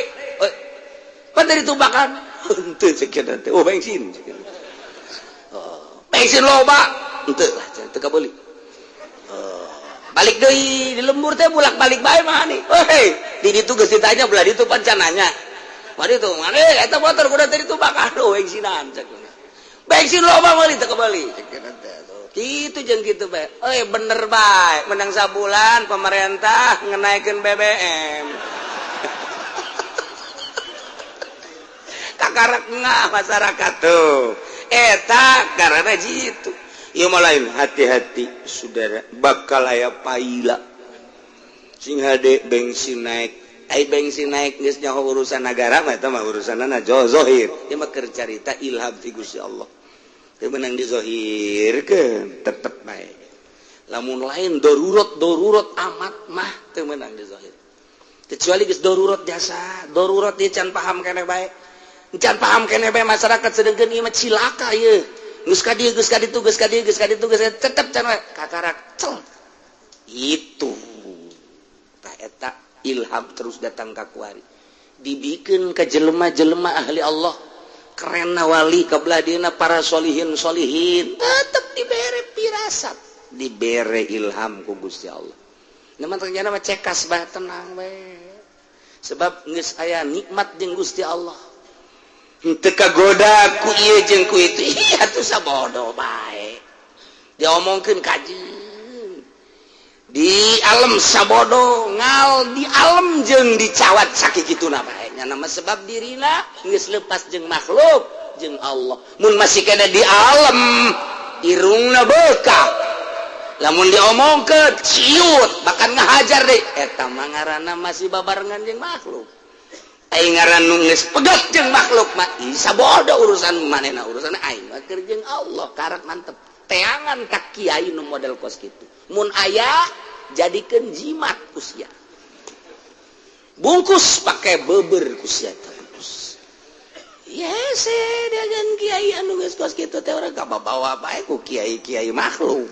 pada ditumpakan henteu sekian teh bensin bensin loba henteu lah teu kabeuli balik deui di lembur teh bolak-balik bae mah nih di ditu geus ditanya belah ditu pancananya mari tuh mari eta motor kudu teh ditumpakan bensinan cek bensin loba meuli teu kabeuli cek teh gitu jeung gitu bae. Bener bae menang sabulan pemerintah ngenaikeun BBM. Kakarak masyarakat tuh. Eta karena jitu. Ieu mah lain hati-hati saudara bakal aya paila. Sing hade bensin naik. Bensin naik geus nyaho urusan negara mah eta mah urusanna zohir. Ieu mah keur carita ilham ti Gusti Allah. Teu menang dizohirkeun tetep bae. Lamun lain darurat amat mah teu menang dizohir. Kecuali geus darurat jasa, darurat ieu can paham keneh bae. Can paham keneh bae masyarakat sedengkeun ieu mah cilaka ieu. Geus ka dieu, geus ka ditu, geus ka dieu, geus ka ditu, geus tetep can kakarak cel. Itu. Tah eta ilham terus datang ka kuari. Dibikeun ka jelema-jelema ahli Allah. Kerenna wali kabladina para solihin tetep dibere pirasat, dibere ilham ku Gusti Allah. Namun ternyata mah cekas bae tenang bae. Sebab geus aya nikmat jeung Gusti Allah. Teu kagoda ku ieu jeung ku itu. Atuh sabodo bae. Diomongkeun kajeun. Di alam sabodo ngal di alam jeung dicawat sakituna bae. Nya nama sebab dirina geus leupas jeung makhluk jeung Allah. Mun masih kena di alam irungna beuka. Lamun diomongkeun ciut bahkan ngahajar deui eta mah ngaranna masih babarengan jeung makhluk. Aing ngaran nu geus pegat jeung makhluk mah sabodo urusan manehna urusan aing mah keur jeung Allah karak mantep. Teangan ka kiai nu model kos kitu. Mun aya jadikeun jimat ku sia. Bungkus pakai beber ku sia bungkus. Yes, dagan kiai anu geus kos kitu teh urang kabawa bae ku kiai-kiai makhluk.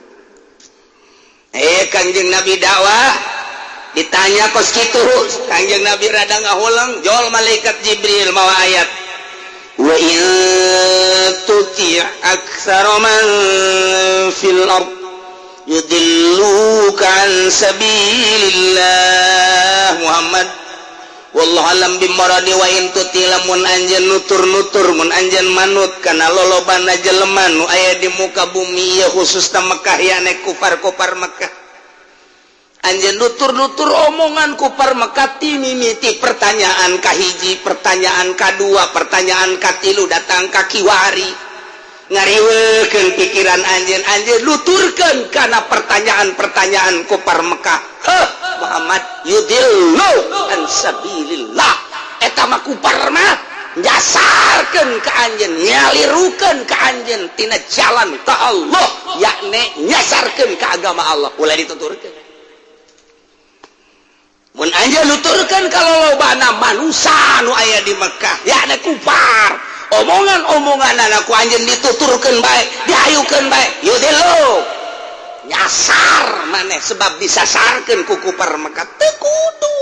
Kanjeng Nabi dakwah ditanya kos kitu, Kanjeng Nabi rada ngahulang, jol malaikat Jibril mawa ayat. Wa in tuti' aktsara man fil ard yudilluka an sabilillah Muhammad wallahu alam bimaradi wa in tuti lamun anjeun nutur-nutur mun anjeun manut kana lolobana jelema nu aya di muka bumi ieu khususna Mekah ya nek kufar-kufar Mekah anjeun nutur-nutur omongan kufar Mekah timimiti pertanyaan kahiji pertanyaan kadua pertanyaan katilu datang ka kiwari ngariweukeun pikiran anjeun nuturkeun kana pertanyaan-pertanyaan kufar Mekah Muhammad yudillu an sabilillah eta mah kufar mah nyasarkeun ka anjeun nyalirukeun ka anjeun tina jalan ka Allah yakni nyasarkeun ka agama Allah ulah dituturkeun mun anjeun nuturkeun ka lolobana manusa nu aya di Mekah yakni kufar omongan-omongan anakku anjeun dituturkeun bae dihayukeun bae yudillu nyasar maneh sebab disasarkeun ku kufar Mekah teu kudu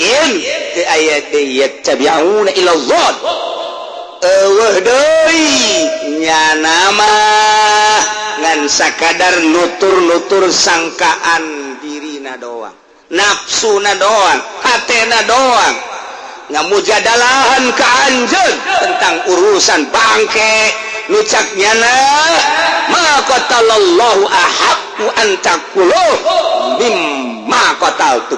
in teu aya deui yattabi'una ila dhon eueuh deui nyana mah ngan sakadar nutur-nutur sangkaan dirina doang nafsuna doang hatena doang ngamujadalahan ka anjeun tentang urusan bangke nucaknyana ma qatalallahu ahaqqu an taqulu mimma qataltu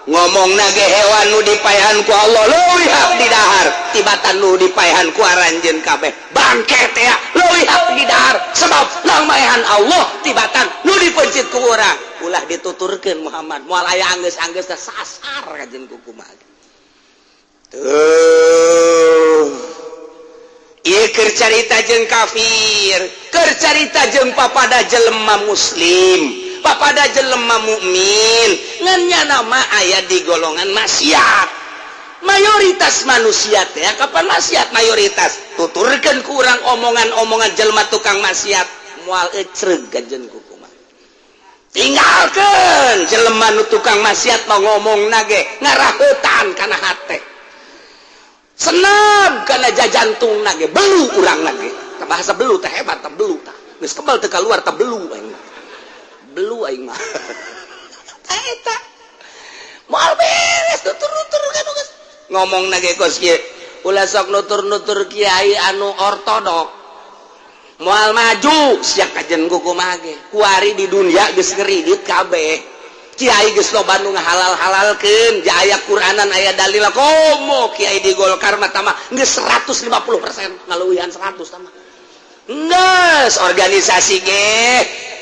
ngomongna ge hewan nu dipaehan ku Allah leuwih hak di dahar tibatan nu dipaehan ku aranjeun kabeh bangke teh leuwih hak di dahar sebab lamaehan Allah tibatan nu dipencit ku urang ulah dituturkeun Muhammad moal aya anggeus-anggeus teh sasar ka jeung ku kumaha ieu keur carita jeung kafir keur carita jeung papada jelema muslim papada jelema mukmin ngan nyana mah aya di golongan maksiat mayoritas manusia teh kapan maksiat mayoritas tuturkeun ku urang omongan-omongan jelema tukang maksiat moal ecreug gajeun ku kumaha tinggalkeun jelema nu tukang maksiat mah ngomongna ge ngaraheutan kana hate senam karena jajantung nage belu urang nage bahasa belu teh hebat teh belu tah geus kebal teh keluar teh belu aing mah eta moal beres nutur-nutur kan geus ngomong nage kos kieu ulah sok nutur-nutur kiai anu ortodok mual maju siap kajen kuku mage kuari di dunia geus ngeridit kabeh kiai geus loba nu ngahalal-halalkeun jaya Quranan aya dalil komo kiai di Golkar mah tamah geus 150% ngaluwihan 100 tamah geus organisasi ge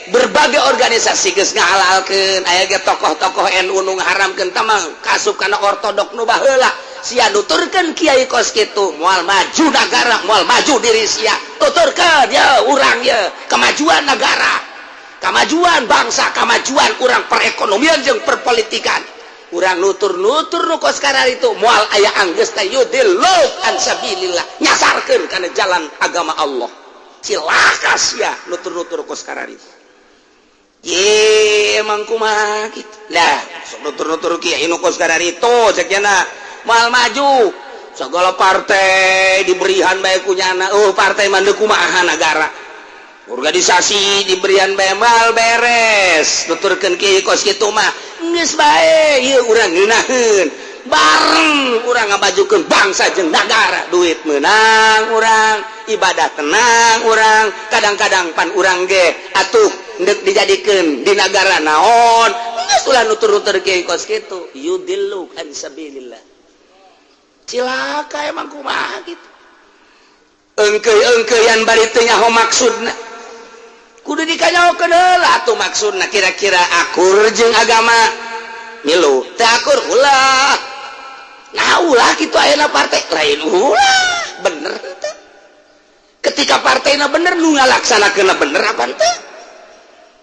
berbagai organisasi geus ngahalalkeun aya ge tokoh-tokoh NU nu ngaharamkeun tamah kasup kana ortodok nu baheula sia nuturkeun kiai kos kitu moal maju negara moal maju diri sia tuturkeun ya urang ya kemajuan negara kemajuan bangsa kemajuan urang perekonomian jeung perpolitikan urang nutur-nutur nu kos karar itu moal aya anggeus teh yudillu an sabilillah nyasarkeun kana jalan agama Allah cilaka sia nutur-nutur kos karar itu ye emang kumaha kitu lah sok nutur-nutur kiai nu kos karar itu ceukna mal maju segala partai diberihan bae kunyana partai mah kumaha negara organisasi diberihan bae mal beres tuturkeun kieu kos kitu mah geus bae ieu urang ngeunaheun bareng urang ngabajukeun bangsa jeung negara duit meunang urang ibadah tenang urang kadang-kadang pan urang ge atuh ndek dijadikeun di negara naon geus ulah nutur-nutur kieu kos kitu yudillu an sabilillah cilaka emang kumaha gitu engkeuy-engkeuyan bari teu nyaho maksudna kudu dikanyaokeun heula atuh maksudna kira-kira akur jeung agama milu teu akur ulah nah ulah kitu ayeuna partai lain ulah bener teh ketika partaina bener nu ngalaksanakeunna bener apa teh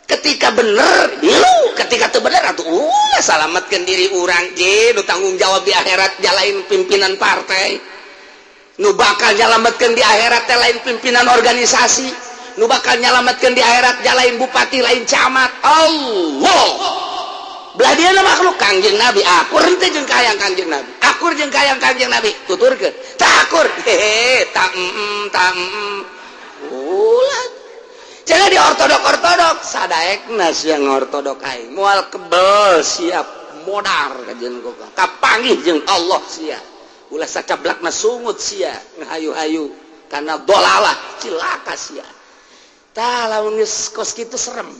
ketika bener milu ketika teu bener atuh ulah salametkeun diri urang ge nu tanggung jawab di akhirat jalain pimpinan partai nu bakal nyalametkeun di akhirat teh lain pimpinan organisasi nu bakal nyalametkeun di akhirat jalain bupati lain camat Allah belah dieuna makhluk Kangjeng Nabi akur teh jeung kayang Kangjeng Nabi akur jeung kayang Kangjeng Nabi tuturkeun tah akur ulah jangan di ortodok sadaekna siang ortodok aing moal kebel siap modar kajen kok kapanggih jeung Allah sia ulah sacablakna sungut sia ngahayu-hayu karena dolalah cilaka sia tah lamun geus kos kitu serem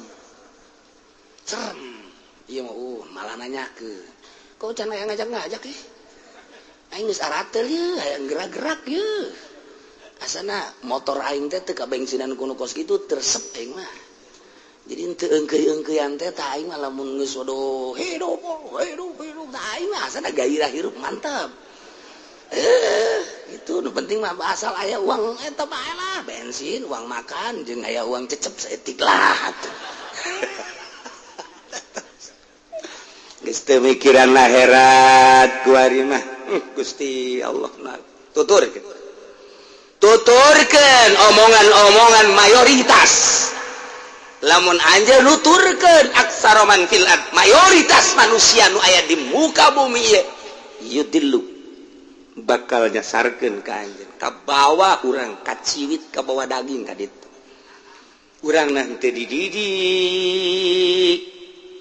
ieu mah malah nanyakeun kok can aya ngajak-ngajak aing geus aratel ieu aya gerak-gerak ieu asana motor aing teh teu kabensinan kuno kos kitu tersep aing mah jadi teu engkeuy-engkeuyan teh tah aing mah lamun geus waduh hidup tah aing mah asana gairah hirup mantap itu nu penting mah asal aya uang eta bae lah bensin uang makan jeung aya uang cecep saeutik lah geus teu mikiran akhirat kuari mah Gusti Allah nah tuturkeun omongan-omongan mayoritas lamun anjeun nuturkeun aksaroman fil ard mayoritas manusia nu aya di muka bumi ieu yudillu bakal nyasarkeun ka anjeun ka bawah urang ka ciwit ka bawah daging ka ditu urang nah teu dididik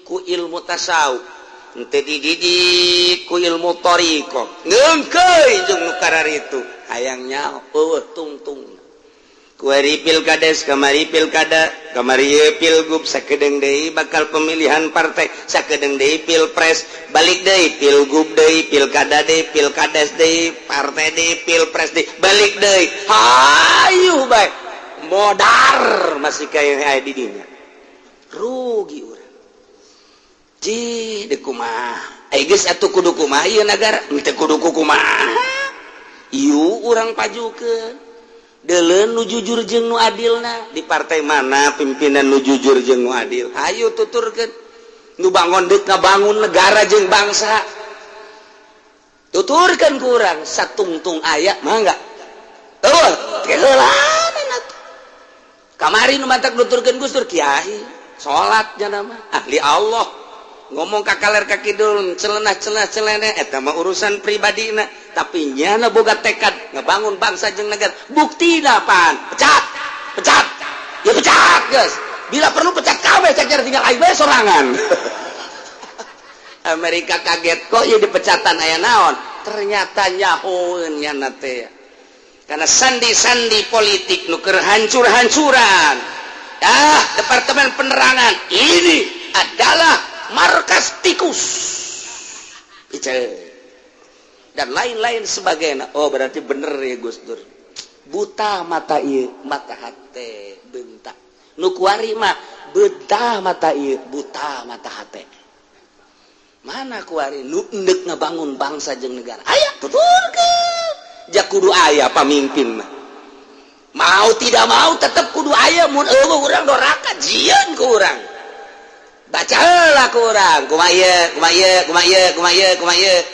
ku ilmu tasawuf teu dididik ku ilmu thariqah ngeungkeuy jeung nu karar itu hayangnya tungtung kuari pilkades kamari pilkada kamari pilgub sakedeung deui bakal pemilihan partai sakedeung deui pilpres balik deui pilgub deui pilkada deui pilkades deui partai deui pilpres deui balik deui hayu bae modar masih kaya aya di dinya rugi urang ji deuk kumaha geus atuh kudu kumaha ieu nagara teu kudu kumaha ieu urang pajukeun deuleun nu jujur jeung nu adilna di partai mana pimpinan nu jujur jeung nu adil ayo tuturkeun nu bangun deuk ngabangun negara jeung bangsa tuturkeun ku urang satungtung aya mah enggak eueuh teh heula kamari nu mantak nuturkeun Gustur kiai salat jana mah ahli Allah ngomong kakaler kakidul celenah eta mah urusan pribadina tapi nyana boga tekad ngebangun bangsa jeung negara buktina pan pecat ya pecat geus bila perlu pecat kabeh cacar tinggal aing bae sorangan Amerika kaget kok ieu dipecatan aya naon ternyata nyahoeun nyana teh karena sandi-sandi politik nuker hancur-hancuran. Departemen Penerangan ini adalah markas tikus dan lain-lain sebagainya. Oh, berarti bener ya Gus Dur. Buta mata ieu, mata hate bentak. Nu kuari mah betah mata ieu, buta mata hate. Mana kuari nu endek ngabangun bangsa jeung negara. Aya tuturkeun. Jak kudu aya pamimpin mah. Mau tidak mau tetap kudu aya mun eueuh urang doraka jieun ku urang. Baca heula ku urang, kumaha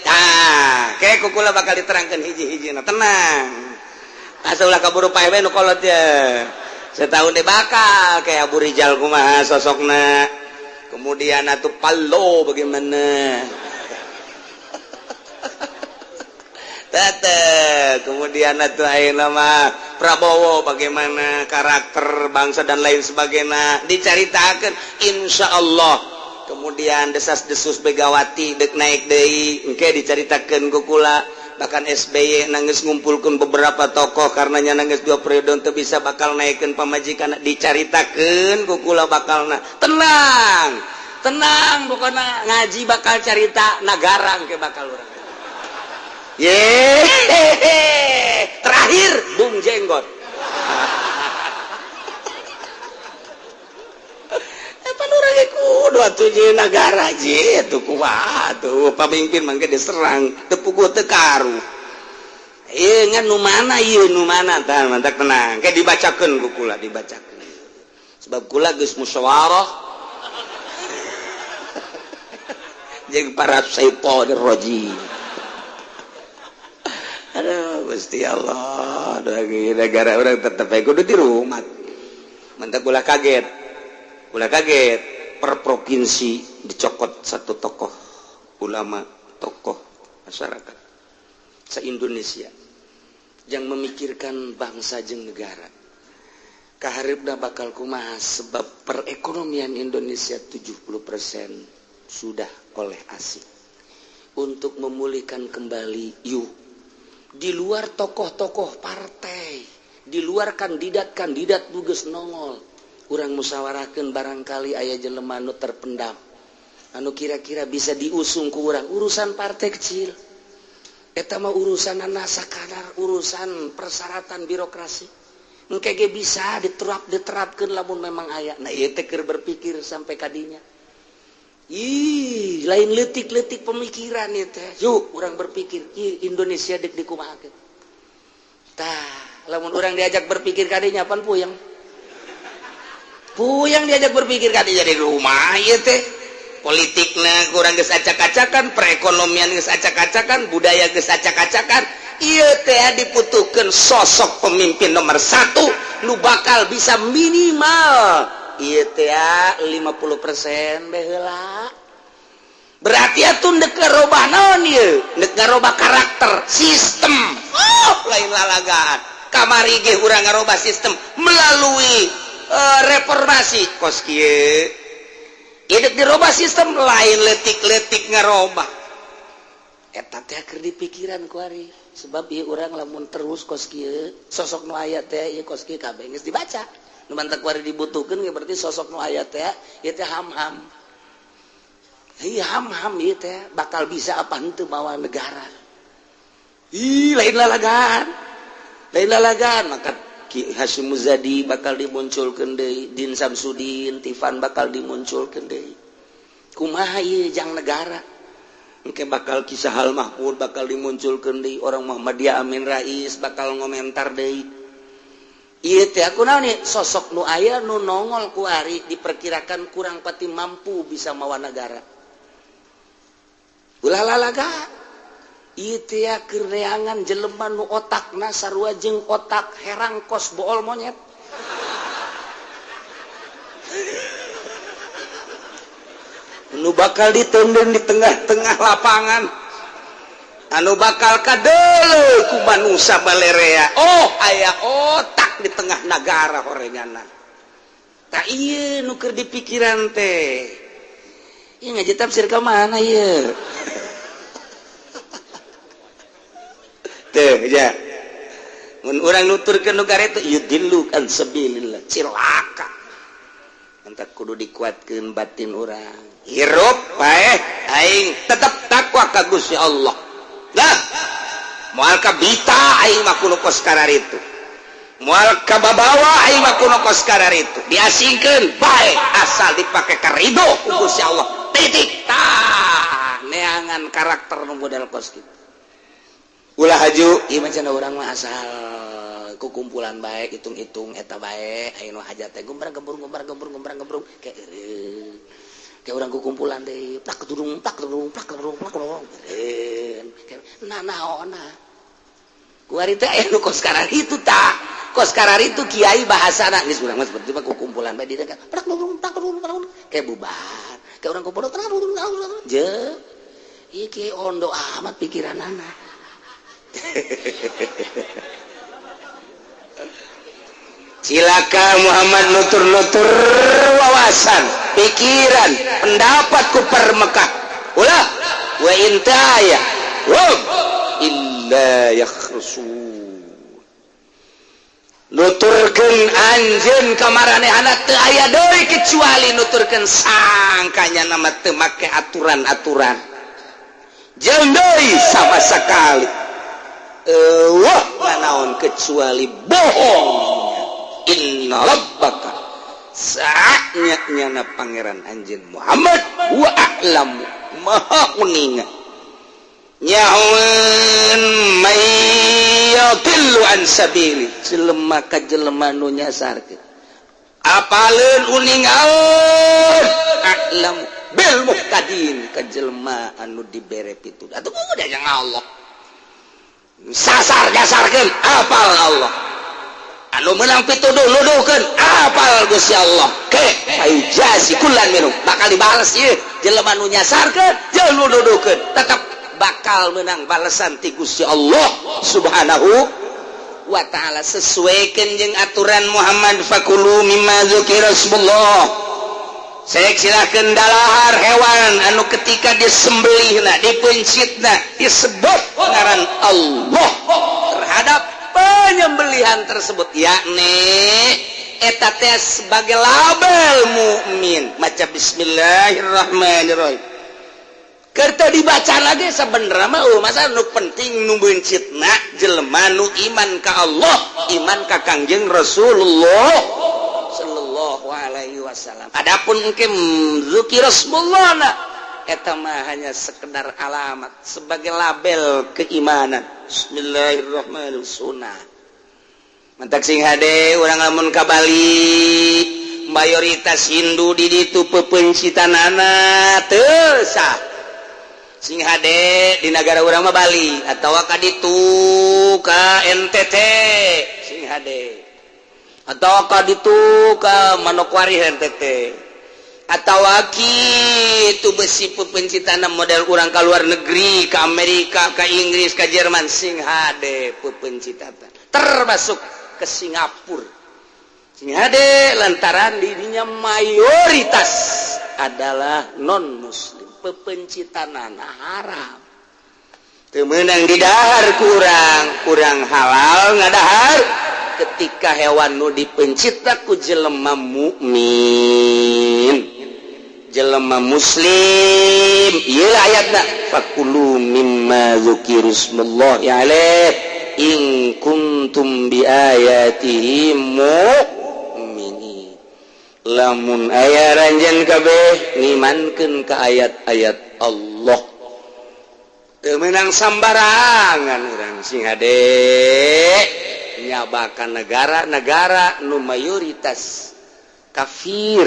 tah kayak kukula bakal diterangkeun hiji-hijina. Tenang, asal ulah kaburu pae we nu kolot ya. Setahun deh bakal kayak Abu Rijal kumaha sosokna, kemudian atuh Pallo bagaimana kemudian atuh ayeuna mah Prabowo bagaimana karakter bangsa dan lain sebagainya dicaritakeun insyaallah. Kemudian desas-desus Begawati dek naik deui engke dicaritakeun ku kula. Bahkan SBY nangis ngumpulkeun beberapa tokoh karenanya nangis 2 periode teu bisa bakal naikkeun pamajikan dicaritakeun ku kula bakalna. Tenang pokoknya ngaji bakal carita nagara engke bakal urang. Terakhir Bung Jenggot. Panurang kudu atuh jeung negara je atuh kumaha atuh pamimpin mangke diserang teu puguh teu karu. Ieu ngan nu mana tah mantap tenang. Ke dibacakeun ku kula dibacakeun. Sebab kula geus musyawarah jeung para syaitonir rajim. Aduh Gusti Allah, negara orang tetep kudu di rumah. Mantap kula kaget per provinsi dicokot satu tokoh ulama, tokoh masyarakat se-Indonesia yang memikirkan bangsa jeung negara. Kaharepna bakal kumaha sebab perekonomian Indonesia 70% sudah oleh asing. Untuk memulihkan kembali di luar tokoh-tokoh partai, di luar kandidat duges nongol, urang musyawarahkeun barangkali aya jelema anu terpendam anu kira-kira bisa diusung ku urang. Urusan partai kecil eta mah urusan sakadar urusan persyaratan birokrasi engke ge bisa diterapkeun lamun memang aya. Nah ieu teh keur berpikir sampai kadinya. Lain letik-letik pemikiran itu. Yuk, orang berpikir, Indonesia dek dikumahakeun. Tah, lamun orang diajak berpikir kadinya pan puyeng. Puyeng diajak berpikir kadinya di rumah ieu teh. Politikna kurang geus acak-acakan, perekonomian geus acak-acakan, budaya geus acak-acakan. Ieu teh diputuhkeun sosok pemimpin nomor 1 nu bakal bisa minimal ieu teh 50% baheula. Berarti atuh dek ngarobah naon ieu? Dek ngarobah karakter, sistem. Lain lalagaan. Kamari ge urang ngarobah sistem melalui reformasi kos kieu. Ieu dek dirobah sistem lain letik-letik ngarobah. Eta teh keur dipikiran ku ari. Sebab ieu urang lamun terus kos kieu, sosok nu aya teh ieu kos kieu kabeh geus dibaca. Nu mantak kuari dibutuhkeun ge berarti sosok nu aya teh ieu teh ham-ham. Ham-ham ieu teh bakal bisa apa henteu mawa negara. Lain lalagaan. Maka Ki Hasyim Muzadi bakal dimunculkeun deui, Din Samsudin, Tifan bakal dimunculkeun deui. Kumaha ieu jang negara? Engke bakal Kisah Hal Mahmud bakal dimunculkeun deui, orang Muhammadiyah Amin Rais bakal ngomentar deui. Ieu teh kunaon nih sosok nu aya nu nongol ku ari diperkirakan kurang pati mampu bisa mawa negara. Ulah lalaga. Ieu teh keur neangan jelema nu otakna sarua jeung otak herang kos bool monyet. Nu bakal ditenden di tengah-tengah lapangan. Anu bakal kadeuleuh ku manusia balerea. Aya otak di tengah negara horengana. Tak iya nuker di pikiran teh. Iya ngaji tafsir ke mana ya? Tuh ya. orang nuturkeun nu gareto yudillukan sabilillah cilaka anta kudu dikuatkeun batin urang hirup bae aing tetep takwa ka Gusti Allah dah moal ka bita aing mah kudu kos kararitu moal ka babawa aing mah kudu kos kararitu diasingkeun bae asal dipake ka ridho ku Gusti Allah titik tah neangan karakter nu model kos kitu ulah haju ieu mah cenah urang mah asal kukumpulan baik hitung-hitung eta bae aya nu hajat teh gombrang-gembrung kayak orang kukumpulan deui plak tudung nah naonna kuari teh aya nu kos karar itu tah kos karar itu kiai bahasana geus urang mah seperti mah kukumpulan bae di dekat plak tudung kayak bubar kayak orang kumpul je ieu kiai ondo amat pikiranana cilaka Muhammad nutur-nutur wawasan pikiran pendapat ku permekah ulah wa intaya wa illa yakhrusu nuturkeun anjeun ka maranehanna teu aya deui kecuali nuturkeun sangkanya nama teu make aturan-aturan jeung deui sama sakali wah naon kecuali bohong inna rabbaka saatnya pangeran anjeun Muhammad wa a'lamu maha uninga nyaun mayyatillu an sabili jelema ka jelema nu nyasarkeun apaleun uningaun a'lamu bil muhtadin ka jelema anu dibere pituduh atuh udah yang Allah sasar dasarkeun apal Allah anu menang pituduh nuduhkeun apal Gusti Allah ke fayujasi kullan minum bakal dibales ieu jelema nu nyasarkeun jeung nu nuduhkeun tetep bakal menang balesan ti Gusti Allah subhanahu wa ta'ala sesuaikeun jeung aturan Muhammad fakulu mimma dzukira Rasulullah saya silahkan dalahar hewan anu ketika disembelihna dipencitna disebut ngaran Allah terhadap penyembelihan tersebut yakni eta teh sebagai label mukmin maca bismillahirrahmanirrahim kerta dibaca lagi sebenarnya mah masa nu penting nu bencitna jelema nu iman ka Allah iman ka Kangjeng Rasulullah sallallahu alaihi wasallam adapun engke zikir Rasulullah eta mah hanya sekedar alamat sebagai label keimanan bismillahirrahmanirrahim sunnah mantak sing hade urang lamun ka Bali mayoritas Hindu di ditu pepencitanana teu sah sing hade di negara urang mah Bali atawa ka ditu ka NTT sing hade atau ka ditu ka Manokwari NTT atau kitu besi pepencitana model urang ka luar negeri ka Amerika ka Inggris ka Jerman sing hade pepencitana termasuk ke Singapura sing hade lantaran dirinya mayoritas adalah non muslim pepencitana haram teu meunang didahar kurang halal ngadahar ketika hewan nu dipencitna ku jelema mukmin jelema muslim ieu ayatna fakulu mimma dzukirusmullah alaih in kuntum bi ayatihi mu'minin lamun aya ranjeun kabeh ngimankeun ka ayat-ayat Allah teu meunang sambarangan urang sing hade nyabakan negara-negara nu mayoritas kafir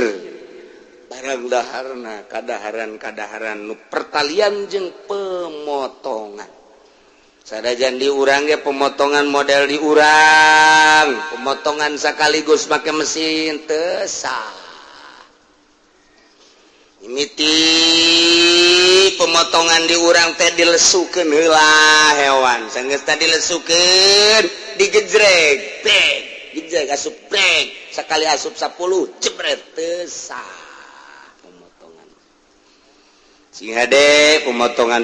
barang daharna kadaharan nu pertalian jeung pemotongan sadajan di urang ge pemotongan model di urang pemotongan sekaligus make mesin teu sah mimiti pemotongan di urang teh dilesukeun heula hewan sanggeus teh dilesukeun digejreg brek gejreg asup brek sakali asup 10 jebret teu sah pemotongan sing hade pemotongan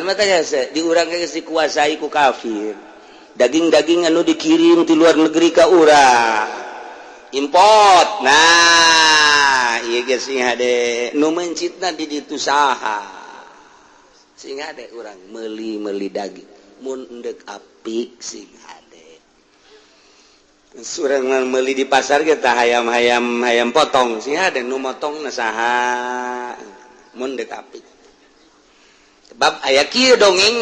mah teh di urang geus dikuasai ku kafir daging-daging anu dikirim di luar negeri ka urang import. Nah ieu geus sing hade nu mencitna di ditu saha sing hade urang meuli daging mun endek apik sing hade surang meuli di pasar ge tah hayam potong sing hade nu motongna saha mun endek apik. Sebab aya kieu dongeng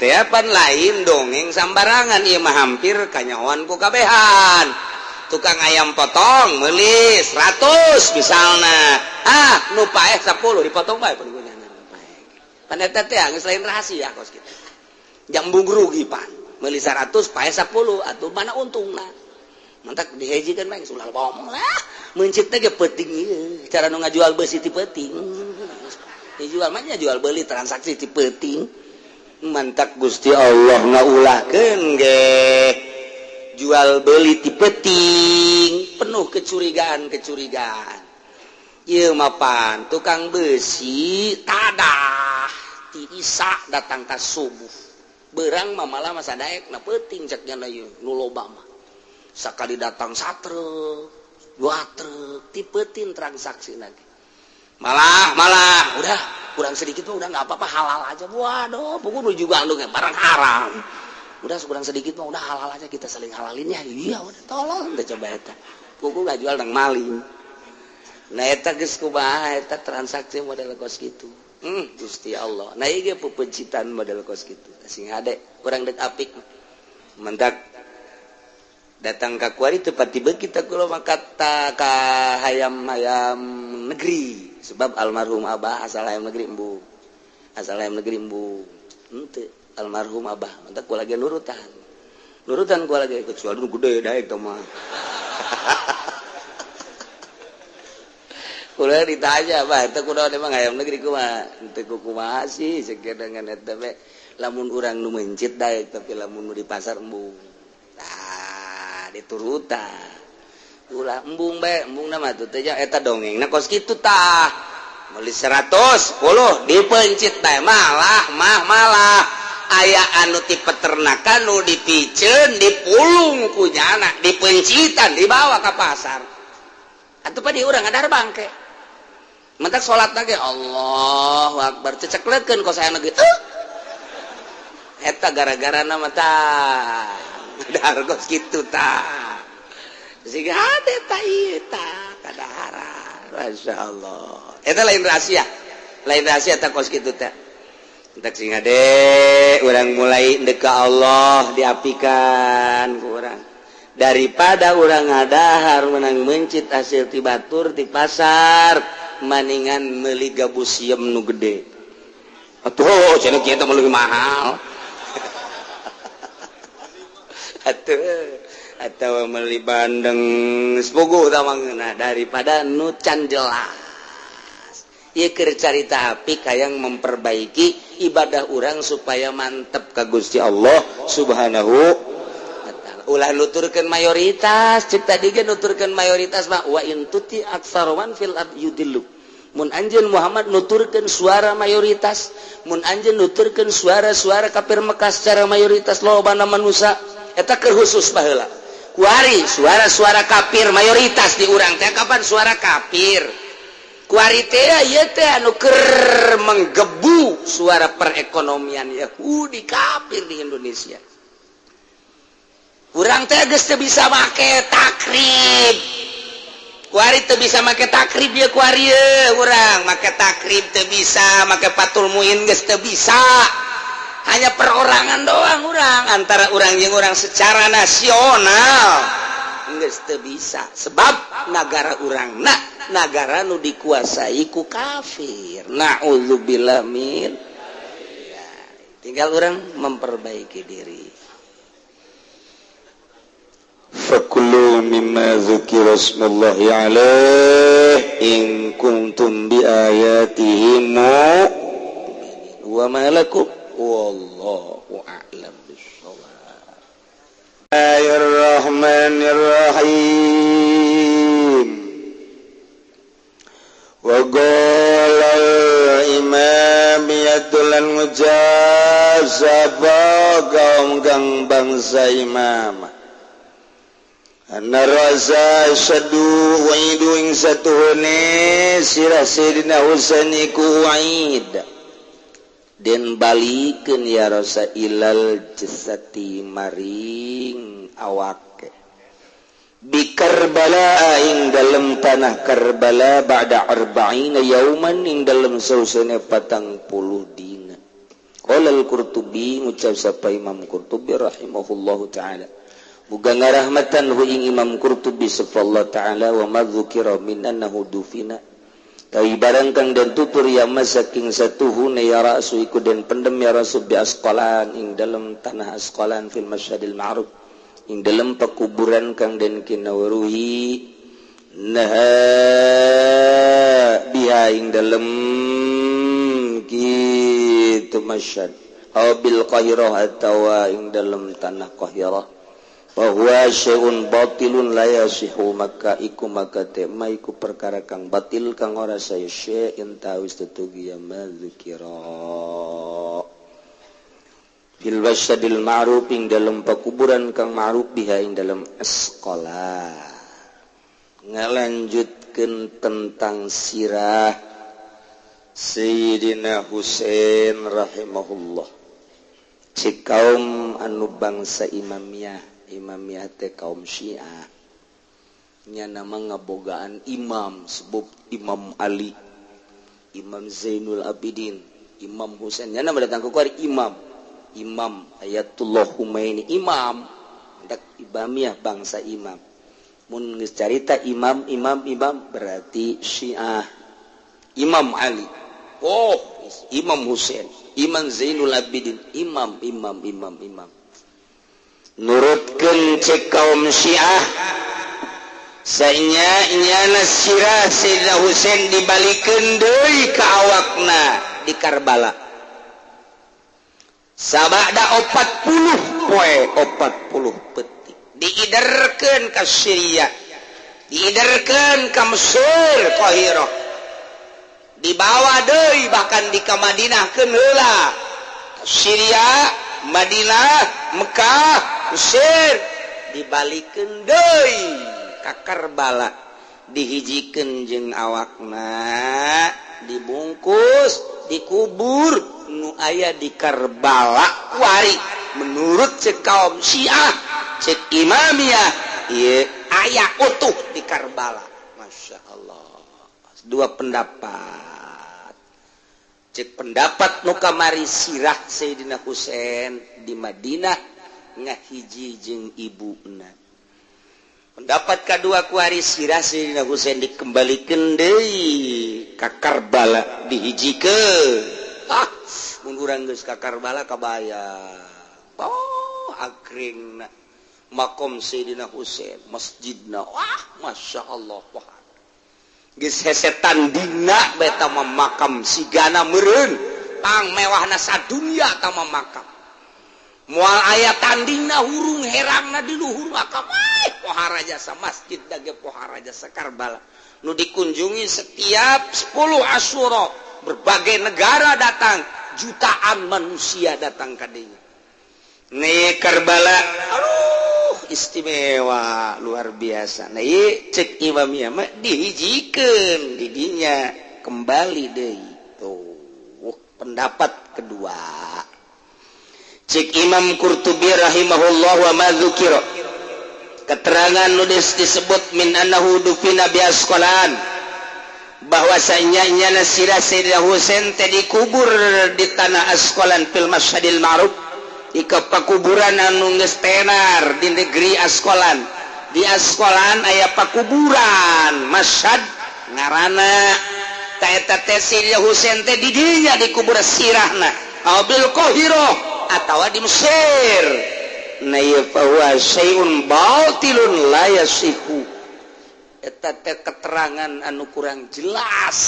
teh pan lain dongeng sambarangan ieu mah hampir kanyawan ku kabehan. Tukang ayam potong meuli 100 misalna. Nu paeh 10 dipotong bae panggunana paeh. Pan eta teh geus lain rahasia kos kitu. Jambung rugi pan. Meuli 100 paeh 10 atuh mana untungna. Mantak dihejikeun bae sulal bomong lah. Mencit teh ge peuting ieu. Cara nu ngajual beusi ti peuting. Dijual mah jual beli transaksi ti peuting. Mantak Gusti Allah ngaulahkeun ge jual beli ti peuting penuh kecurigaan. Ieu mah pan tukang besi tadah ti isa datang ka subuh. Beurang mah malah masa daekna peuting cek nya ieu nu loba mah. Sakali datang satruk, 2 truk ti peuting transaksi lagi. Malah udah kurang sedikit mah udah nggak apa-apa halal aja. Waduh pokoknya juga lu barang haram udah kurang sedikit mah udah halal aja kita saling halalin ya. Iya udah tolong udah coba eta pokoknya nggak jual nang maling. Nah eta geus kumaha eta transaksi model kos kitu. Gusti Allah nah ieu ge pepencitan model kos kitu sing ade urang dek apik mendak datang ka kuari teu pati beuk kita kula makata ka hayam negeri. Sebab almarhum Abah asal hayam negeri embung henteu almarhum Abah mantap gua lagi nurutan gua lagi kecuali nu gede daek teh mah kula ditanya Abah eta kunaon emang hayam negeri kumaha henteu kumaha sih sakedangan eta we lamun urang nu mencit daek tapi lamun nu di pasar embung tah diturutan ulah embung nama tuh teh eta dongengna kos kitu tah meuli 110 dipencit bae malah aya anu ti peternakan nu dipiceun dipulung ku nyana dipencitan dibawa ka pasar atuh pa di urang ngadar bangke mentak salatna ge Allahu Akbar cecekleutkeun kos aya ge eta gara-gara nama tah dar kos kitu tah sehingga ada tak kadaharan, masya Allah. Itu lain rahasia tak kos gitu tak. Tak sehingga deh, orang mulai deka Allah diapikan orang. Daripada orang ngadahar menang mencit hasil ti batur ti pasar, maningan meuli gabusiem nu gede. Atuh, cenah kieu teh meuli mahal. Atau meli bandeng sepugu tamangna daripada nu can jelas. Ieu keur carita apik hayang memperbaiki ibadah urang supaya mantep ka Gusti Allah Subhanahu wa taala. Ulah nuturkeun mayoritas, cek tadi ge nuturkeun mayoritas mah wa in tuti aktsaruman fil ard yudillu. Mun anjeun Muhammad nuturkeun suara mayoritas, mun anjeun nuturkeun suara-suara kafir Mekah secara mayoritas lobana manusia eta keur khusus baheula. Kuari suara-suara kafir mayoritas di urang teh kapan suara kafir kuari teh ieu teh anu keur menggebu suara perekonomian Yahudi kafir di Indonesia. Urang teh geus teu bisa make takrib kuari teu bisa make takrib ya kuari urang make takrib teu bisa make patul muin geus teu bisa. Hanya perorangan doang orang antara orang yang orang secara nasional geus teu bisa sebab negara urang negara nu dikuasai ku kafir naudzubillah min ya, tinggal orang memperbaiki diri. Fakulu mimma dzukira smullahi alaih in kuntum bi ayatihi mu'minin wa ma lakum wallahu a'lam bissawab. Bismillahirrahmanirrahim. Wa qala al-imam tulan ngucap sapa kaum kang bangsa imam anna rasa syadu waidu ing satuhune sirah Sayyidina Husain iku waid den balikeun ya rasa ilal jasati maring awake bi Karbala ing dalem tanah Karbala ba'da 40 yauman ing dalem sausana 40 dina. Qala al-Qurtubi ngucap sapa Imam Qurtubi rahimahullahu taala. Muga ngarahmatan hu ing Imam Qurtubi sallallahu taala wa madzukira min annahu dufina. Kai barang kang den tutur ya masaking satuhune ya rasu iku den pendem ya rasul bi Asqalan ing dalem tanah Asqalan fil Masyadil Ma'ruf. Ing dalam pekuburan kang den kinawaruhi nah biha ing dalam kitu Masyad aw bil Qahirah atawa ing dalam tanah Qahirah bahwa syai'un batilun la yasihu maka iku maka tema iku perkara kang batil kang ora saya syai'in tawis tetugi ya madzikira fil wasyadil ma'ruf ing dalam pakuburan kang ma'ruf biha ing dalam sekolah ngalanjutkeun tentang sirah Sayyidina Husain rahimahullah cik kaum anu bangsa imamiyah teh kaum Syiah nya nama ngabogaan imam sebab Imam Ali Imam Zainul Abidin Imam Husain nya nama datang ku Imam Ayatullah Khomeini imam dak ibamiyah bangsa imam mun geus carita imam berarti Syiah Imam Ali Imam Husain Imam Zainul Abidin imam nurutkeun cek kaum Syiah sanya nyana sirah Sayyidina Husain dibalikeun deui ka awakna di Karbala sabada 40 petik diiderkeun ka Syria diiderkeun ka Mesir Qahirah dibawa deui bahkan di ka Madinah keun heula Syria Madinah Mekah Mesir dibalikeun deui ka Karbala dihijikeun jeung awakna dibungkus dikubur nu aya di Karbala wari menurut cek kaum Syiah cek imamiyah ieu aya utuh di Karbala. Masya Allah dua pendapat cek pendapat nu kamari sirah Sayyidina Husain di Madinah ngahiji jeung ibuna pendapat kedua kuari sirah Sayyidina Husain dikembalikeun deui ka Karbala dihijikeun mun urang geus ka Karbala kabayang agrengna makom Sayyidina Husain masjidna Masya Allah geus hesetan dina beta mah makam sigana meureun pang mewahna sadunya ta mah makam moal aya tandingna hurung herangna di luhur makam pohara jasa masjid dage pohara jasa Karbala nu dikunjungi setiap 10 Asyura berbagai negara datang jutaan manusia datang ka dinya nih Karbala istimewa luar biasa nah ieu cek imamiyah mah dihijikeun di dinya kembali deui tuh pendapat kedua cek Imam Qurtubi rahimahullah wa madzukira keterangan nu disebut min annahu dufina bi Asqalan bahwasanya nyana sirah Sayyidina Husain teh dikubur di tanah Asqalan fil Masyadil Ma'ruf di pakuburan anu geus tenar di negeri Asqalan di Asqalan aya pakuburan Masyad ngaranna ta eta teh Sayyidina Husain teh di dinya dikubur sirahna bil Qahirah atawa di Mesir na ieu fa huwa syai'un batilun la yasihu eta teh keterangan anu kurang jelas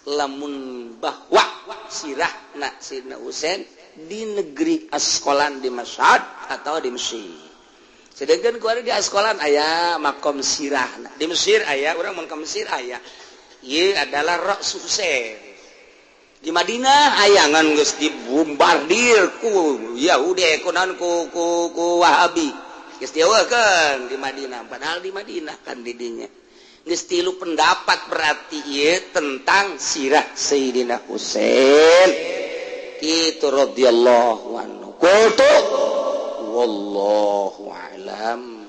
lamun bahwa sirahna Sayyidina Husain di negeri Asqalan di Masyad atau di Mesir sedangkan kuari di Asqalan aya makom sirahna di Mesir aya urang mun ka Mesir aya ieu adalah Ra's Husain di Madinah ayangan geus dibombardir ku Yahudi ku Wahabi geus dieuwekeun di Madinah padahal di Madinah kan didinya geus tilu pendapat berarti ieu tentang sirah Sayyidina Husain kitu radhiyallahu anhu qultu wallahu a'lam.